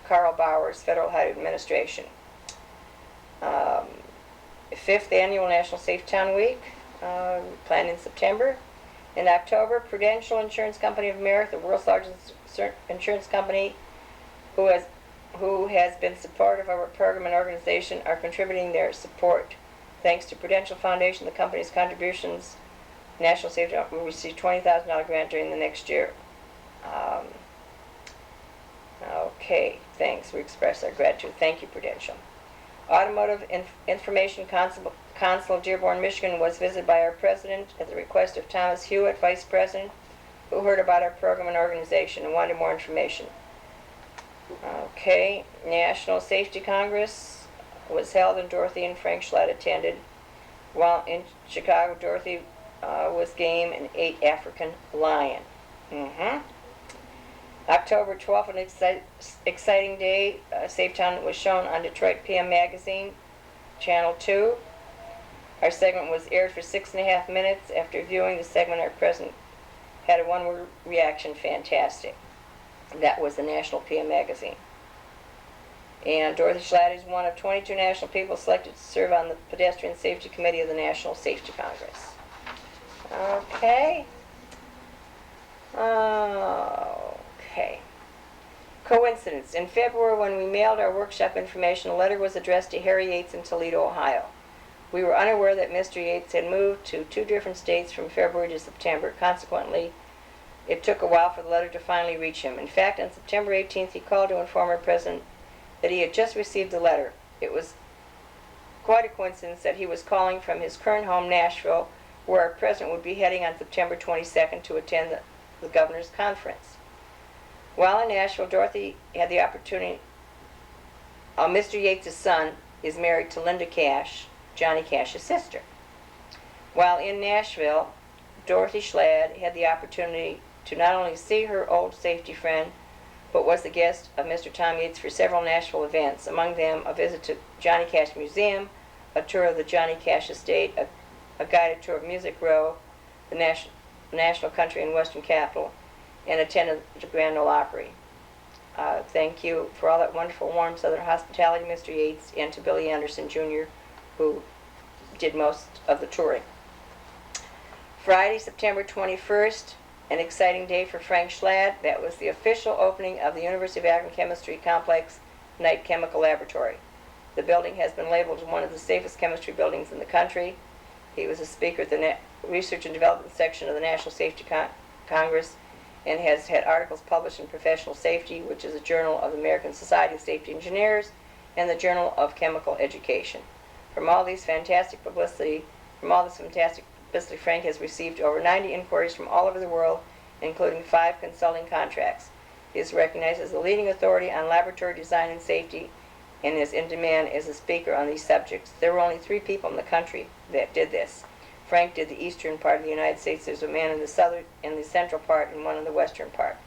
Carl Bowers, Federal Highway Administration. 5th Annual National Safe Town Week, planned in September. In October, Prudential Insurance Company of America, the world's largest insurance company, who has been supportive of our program and organization, are contributing their support. Thanks to Prudential Foundation, the company's contributions, National Safety will receive $20,000 grant during the next year. Okay, thanks. We express our gratitude. Thank you, Prudential. Automotive Information Council of Dearborn, Michigan was visited by our president at the request of Thomas Hewitt, vice president, who heard about our program and organization and wanted more information. Okay, National Safety Congress was held and Dorothy and Frank Schlatt attended. While in Chicago, Dorothy was game and ate African lion. October 12th, an exciting day. Safe Town was shown on Detroit PM Magazine, Channel 2. Our segment was aired for 6.5 minutes. After viewing the segment, our president had a one-word reaction: fantastic. That was the National PM Magazine. And Dorothy Schlatt is one of 22 national people selected to serve on the Pedestrian Safety Committee of the National Safety Congress. Okay. Okay. Coincidence. In February, when we mailed our workshop information, a letter was addressed to Harry Yates in Toledo, Ohio. We were unaware that Mr. Yates had moved to 2 different states from February to September. Consequently, it took a while for the letter to finally reach him. In fact, on September 18th, he called to inform our president that he had just received the letter. It was quite a coincidence that he was calling from his current home, Nashville, where our president would be heading on September 22nd to attend the governor's conference. While in Nashville, Dorothy had the opportunity. Mr. Yates' son is married to Linda Cash, Johnny Cash's sister. While in Nashville, Dorothy Schlatt had the opportunity to not only see her old safety friend, but was the guest of Mr. Tom Yates for several Nashville events, among them a visit to Johnny Cash Museum, a tour of the Johnny Cash Estate, a guided tour of Music Row, the National Country and Western Capitol, and attended the Grand Ole Opry. Thank you for all that wonderful, warm Southern hospitality, Mr. Yates, and to Billy Anderson, Jr., who did most of the touring. Friday, September 21st, An exciting day for Frank Schlad. That was the official opening of the University of Akron Chemistry Complex Night Chemical Laboratory. The building has been labeled one of the safest chemistry buildings in the country. He was a speaker at the Research and Development section of the National Safety Congress and has had articles published in Professional Safety, which is a journal of the American Society of Safety Engineers, and the Journal of Chemical Education. From all this fantastic publicity, Frank has received over 90 inquiries from all over the world, including 5 consulting contracts. He is recognized as the leading authority on laboratory design and safety, and is in demand as a speaker on these subjects. There were only 3 people in the country that did this. Frank did the eastern part of the United States. There's a man in the southern, in the central part, and one in the western part.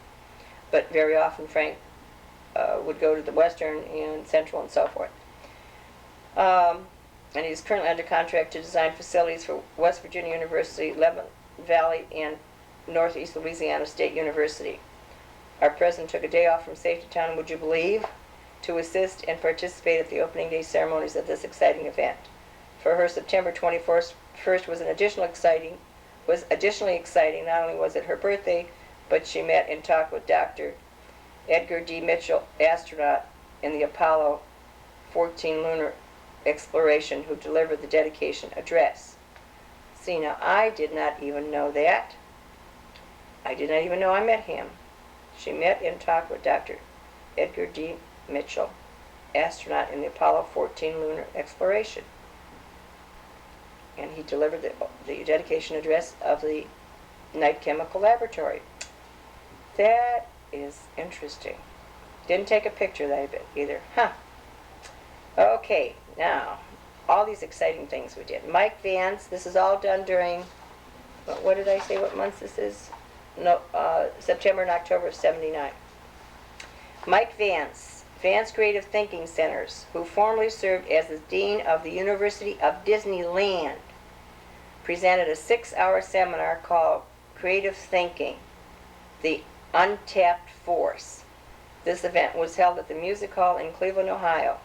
But very often Frank would go to the western and central and so forth. And he's currently under contract to design facilities for West Virginia University, Lebanon Valley, and Northeast Louisiana State University. Our president took a day off from Safety Town, would you believe, to assist and participate at the opening day ceremonies of this exciting event. For her, September 21st was additionally exciting. Not only was it her birthday, but she met and talked with Dr. Edgar D. Mitchell, astronaut in the Apollo 14 lunar exploration, who delivered the dedication address. See, now I did not even know that. I did not even know I met him. She met and talked with Dr. Edgar D. Mitchell, astronaut in the Apollo 14 lunar exploration. And he delivered the dedication address of the Night Chemical Laboratory. That is interesting. Didn't take a picture of that either. Huh. Okay, now, all these exciting things we did. Mike Vance, this is all done during, what did I say, what months this is? No, September and October of '79. Mike Vance, Vance Creative Thinking Centers, who formerly served as the Dean of the University of Disneyland, presented a 6-hour seminar called Creative Thinking, the Untapped Force. This event was held at the Music Hall in Cleveland, Ohio.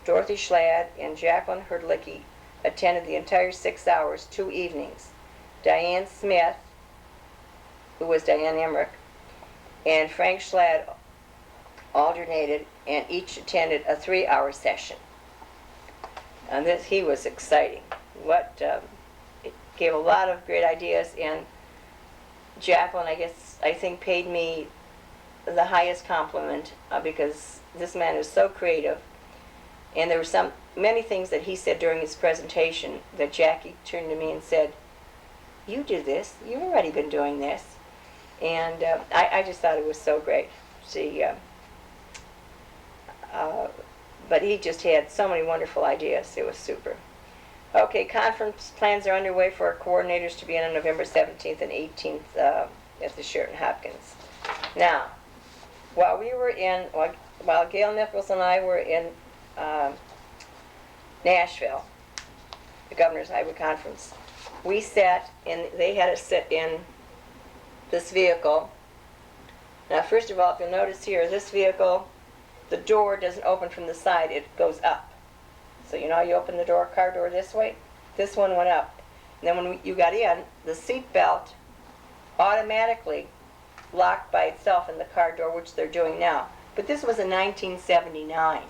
Dorothy Schlad and Jacqueline Herdlicki attended the entire 6 hours, 2 evenings. Diane Smith, who was Diane Emmerich, and Frank Schlad alternated, and each attended a 3-hour session. And he was exciting. It gave a lot of great ideas, and Jacqueline, I think, paid me the highest compliment because this man is so creative. And there were many things that he said during his presentation that Jackie turned to me and said, "You do this. You've already been doing this." And I just thought it was so great. But he just had so many wonderful ideas. It was super. Okay, conference plans are underway for our coordinators to be in on November 17th and 18th at the Sheraton Hopkins. Now, while Gail Nichols and I were in Nashville, the Governor's Highway Conference, they had us sit in this vehicle. Now, first of all, if you'll notice here, this vehicle, the door doesn't open from the side, it goes up. So you know how you open the car door this way? This one went up. And then when you got in, the seat belt automatically locked by itself in the car door, which they're doing now. But this was in 1979.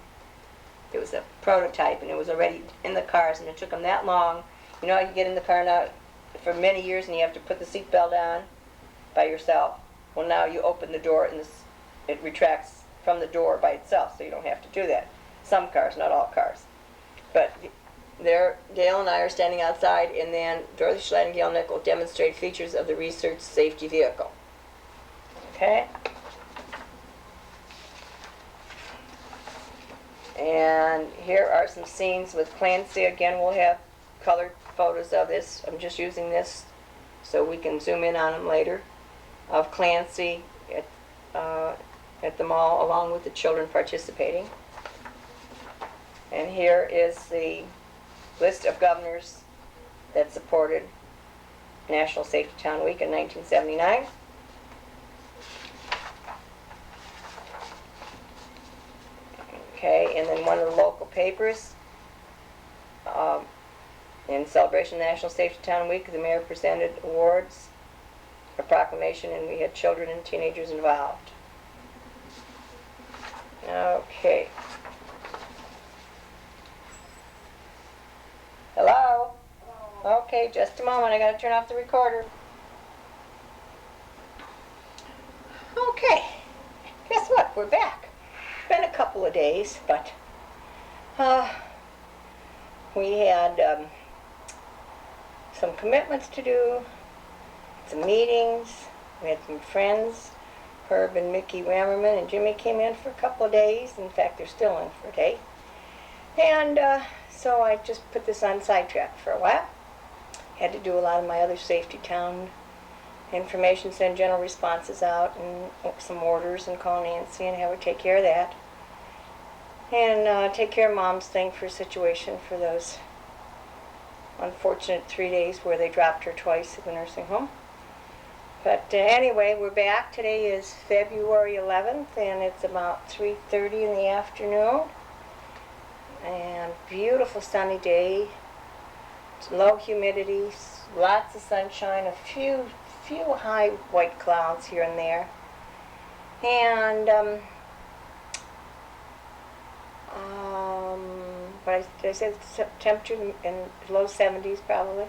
It was a prototype, and it was already in the cars, and it took them that long. You know, you get in the car now for many years, and you have to put the seat belt on by yourself. Well, now you open the door, and it retracts from the door by itself, so you don't have to do that. Some cars, not all cars. But there, Gail and I are standing outside, and then Dorothy Schlad and Gail Nichols demonstrate features of the research safety vehicle. Okay? And here are some scenes with Clancy. Again, we'll have colored photos of this. I'm just using this so we can zoom in on them later, of Clancy at the mall along with the children participating. And here is the list of governors that supported National Safety Town Week in 1979. Okay, and then one of the local papers, in celebration of National Safety Town Week, the mayor presented awards a proclamation, and we had children and teenagers involved. Okay. Hello? Okay, just a moment. I gotta turn off the recorder. Okay. Guess what? We're back. It's been a couple of days, but we had some commitments to do, some meetings. We had some friends. Herb and Mickey Rammerman and Jimmy came in for a couple of days. In fact, they're still in for a day. And so I just put this on sidetrack for a while. Had to do a lot of my other safety town information, send general responses out, and some orders, and call Nancy and have her take care of that. And take care of Mom's thing for a situation for those unfortunate 3 days where they dropped her twice at the nursing home. But anyway, we're back. Today is February 11th, and it's about 3:30 in the afternoon. And beautiful sunny day. Low humidity, lots of sunshine, a few high white clouds here and there. And but I said temperature in low 70s probably.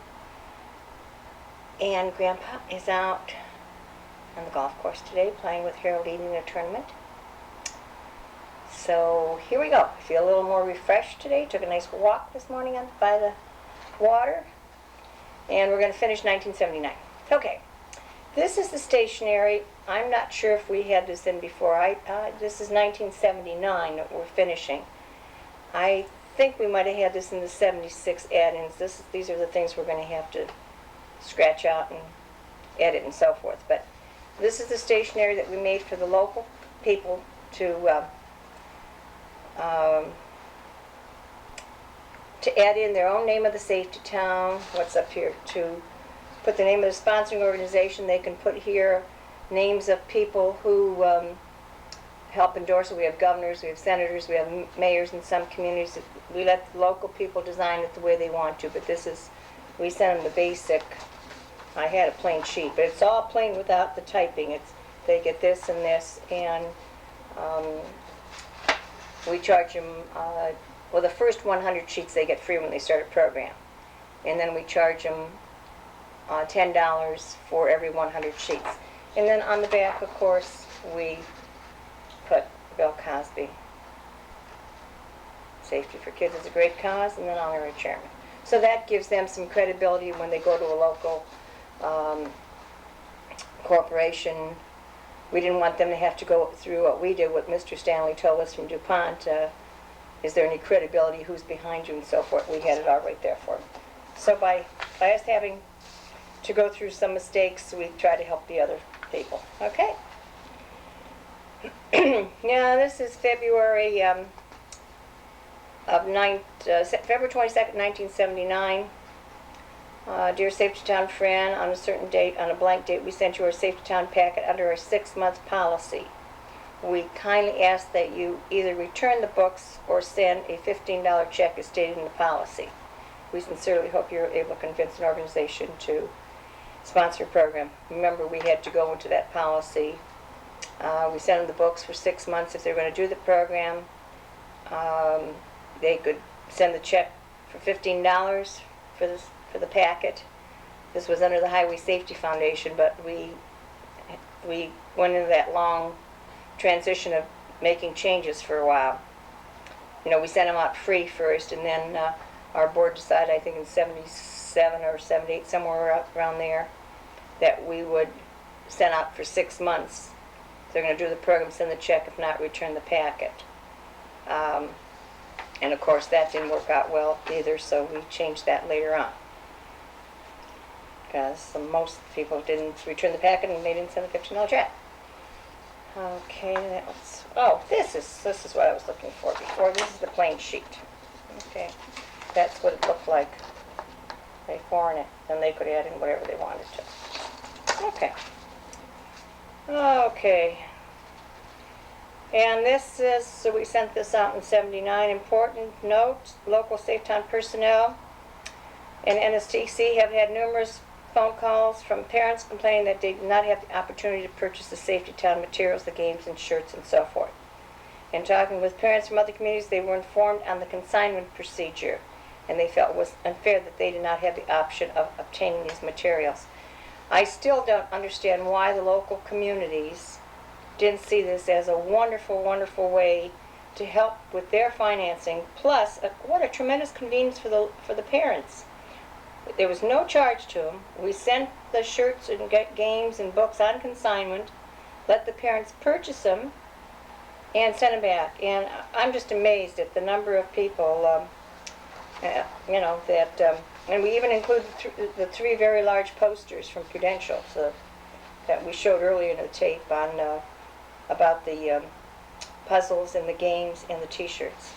And Grandpa is out on the golf course today playing with Harold Eaton in a tournament. So here we go. I feel a little more refreshed today. Took a nice walk this morning by the water. And we're going to finish 1979. Okay. This is the stationery. I'm not sure if we had this in before. This is 1979 that we're finishing. I think we might have had this in the 76 add-ins. These are the things we're going to have to scratch out and edit and so forth. But this is the stationery that we made for the local people to add in their own name of the safety town. What's up here? To put the name of the sponsoring organization. They can put here names of people who help endorse it. We have governors, we have senators, we have mayors in some communities. We let the local people design it the way they want to, but we send them the basic. I had a plain sheet, but it's all plain without the typing. They get this and this, and we charge them, well, the first 100 sheets they get free when they start a program. And then we charge them $10 for every 100 sheets. And then on the back, of course, we put Bill Cosby. Safety for Kids is a great cause, and then honorary chairman. So that gives them some credibility when they go to a local corporation. We didn't want them to have to go through what we did, what Mr. Stanley told us from DuPont. Is there any credibility, who's behind you, and so forth. We had it all right there for them. So by us having to go through some mistakes, we try to help the other people. Okay? Yeah, this is February February 22nd, 1979. Dear Safety Town Fran, on a certain date, on a blank date, we sent you our Safety Town packet under our 6-month policy. We kindly ask that you either return the books or send a $15 check as stated in the policy. We sincerely hope you're able to convince an organization to sponsor a program. Remember, we had to go into that policy. We sent them the books for 6 months. If they're going to do the program, they could send the check for $15 for the packet. This was under the Highway Safety Foundation, but we went into that long transition of making changes for a while. You know, we sent them out free first, and then our board decided, I think in 77 or 78, somewhere around there, that we would send out for 6 months. If they're going to do the program, send the check. If not, return the packet. And of course, that didn't work out well either, so we changed that later on. Because most people didn't return the packet and they didn't send the $15 check. Okay, that was, oh, this is what I was looking for before. This is the plain sheet. Okay, that's what it looked like before in it. Then they could add in whatever they wanted to. Okay. Okay. And this is, so we sent this out in 79. Important note, local Safe Town personnel and NSTC have had numerous phone calls from parents complaining that they did not have the opportunity to purchase the Safety Town materials, the games and shirts and so forth. In talking with parents from other communities, they were informed on the consignment procedure, and they felt it was unfair that they did not have the option of obtaining these materials. I still don't understand why the local communities didn't see this as a wonderful, wonderful way to help with their financing. Plus, what a tremendous convenience for the parents. There was no charge to them. We sent the shirts and games and books on consignment, let the parents purchase them, and send them back. And I'm just amazed at the number of people, and we even included the 3 very large posters from Prudential that we showed earlier in the tape on about the puzzles and the games and the T-shirts.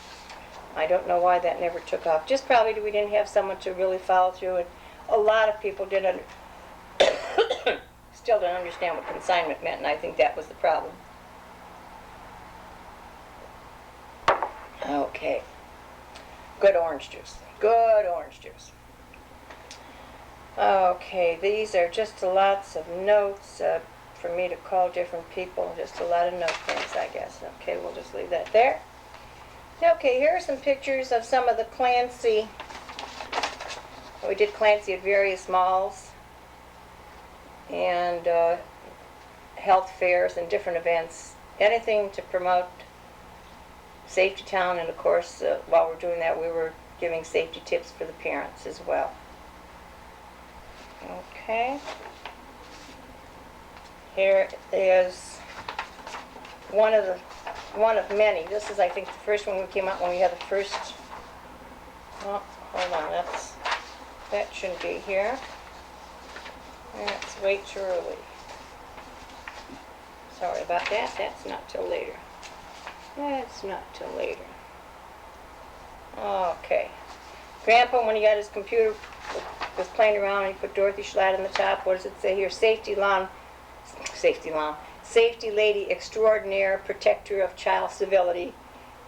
I don't know why that never took off. Just probably we didn't have someone to really follow through, and a lot of people still don't understand what consignment meant, and I think that was the problem. Okay. Good orange juice. Good orange juice. Okay, these are just lots of notes for me to call different people. Just a lot of note things, I guess. Okay, we'll just leave that there. Okay, here are some pictures of some of the Clancy. We did Clancy at various malls and health fairs and different events. Anything to promote Safety Town, and of course, while we're doing that, we were giving safety tips for the parents as well. Okay. Here is one of many. This is, I think, the first one we came out when we had the first. Oh, hold on, that shouldn't be here. That's way too early. Sorry about that. That's not till later. That's not till later. Okay. Grandpa, when he got his computer, was playing around and he put Dorothy Schlatt on the top. What does it say here? Safety lady extraordinaire, protector of child civility.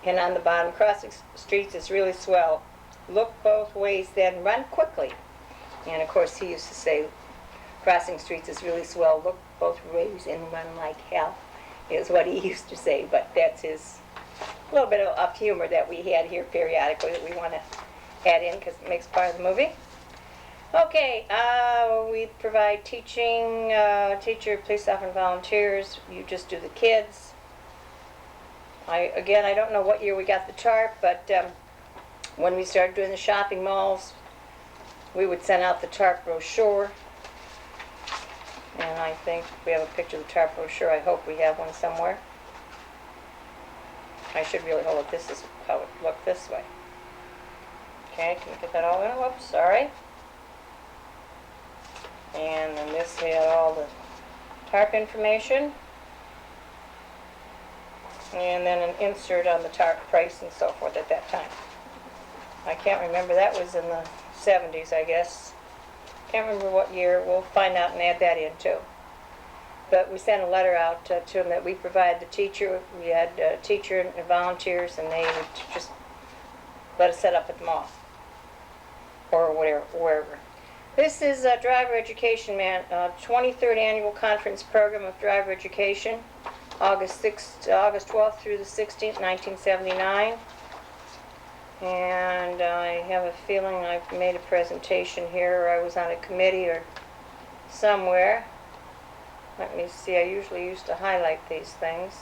And on the bottom, crossing streets is really swell. Look both ways, then run quickly. And of course, he used to say, crossing streets is really swell. Look both ways and run like hell, is what he used to say. But that's his little bit of humor that we had here periodically that we want to add in because it makes part of the movie. Okay, we provide teaching, teacher, police officer, and volunteers. You just do the kids. I don't know what year we got the tarp, but when we started doing the shopping malls, we would send out the tarp brochure. And I think we have a picture of the tarp brochure. I hope we have one somewhere. I should really hold it. This is how it looked this way. Okay, can we get that all in? Whoops, sorry. And then this had all the tarp information. And then an insert on the tarp price and so forth at that time. I can't remember. That was in the 70s, I guess. Can't remember what year. We'll find out and add that in too. But we sent a letter out to them that we provide the teacher. We had a teacher and volunteers, and they would just let us set up at the mall or wherever. This is Driver Education 23rd Annual Conference Program of Driver Education, August 12th through the 16th, 1979. And I have a feeling I've made a presentation here, or I was on a committee or somewhere. Let me see, I usually used to highlight these things.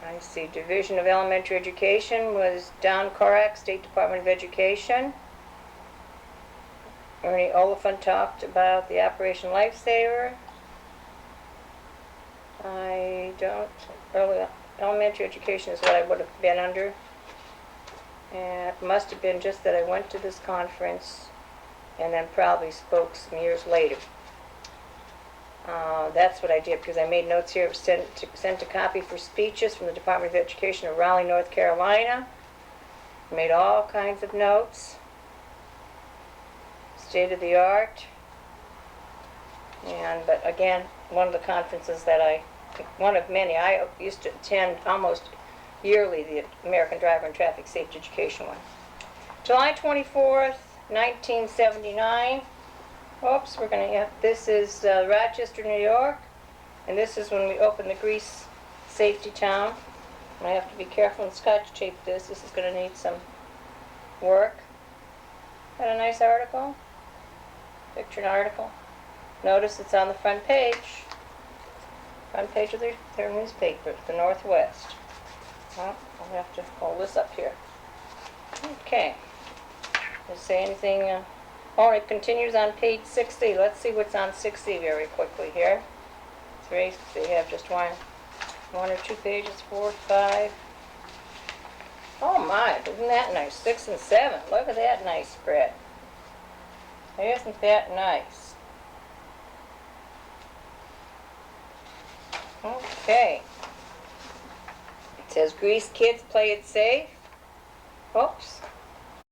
I see, Division of Elementary Education was Don Korak, State Department of Education. Ernie Oliphant talked about the Operation Lifesaver. Elementary education is what I would have been under. And it must have been just that I went to this conference and then probably spoke some years later. That's what I did, because I made notes here. Sent a copy for speeches from the Department of Education of Raleigh, North Carolina. Made all kinds of notes. State of the art. But again, one of the conferences that I one of many. I used to attend almost yearly the American Driver and Traffic Safety Education one. July 24th, 1979. Oops, we're going to have, this is Rochester, New York, and this is when we opened the grease safety town. I have to be careful and scotch tape this. This is going to need some work. Got a nice article, pictured article. Notice it's on the front page of their newspaper, the Northwest. Well, I'll have to hold this up here. Okay. Does it say anything? Oh, it continues on page 60. Let's see what's on 60 very quickly here. They have just one or two pages, 4, 5. Oh my, isn't that nice? 6 and 7. Look at that nice spread. Isn't that nice? Okay. It says, grease kids, play it safe. Oops.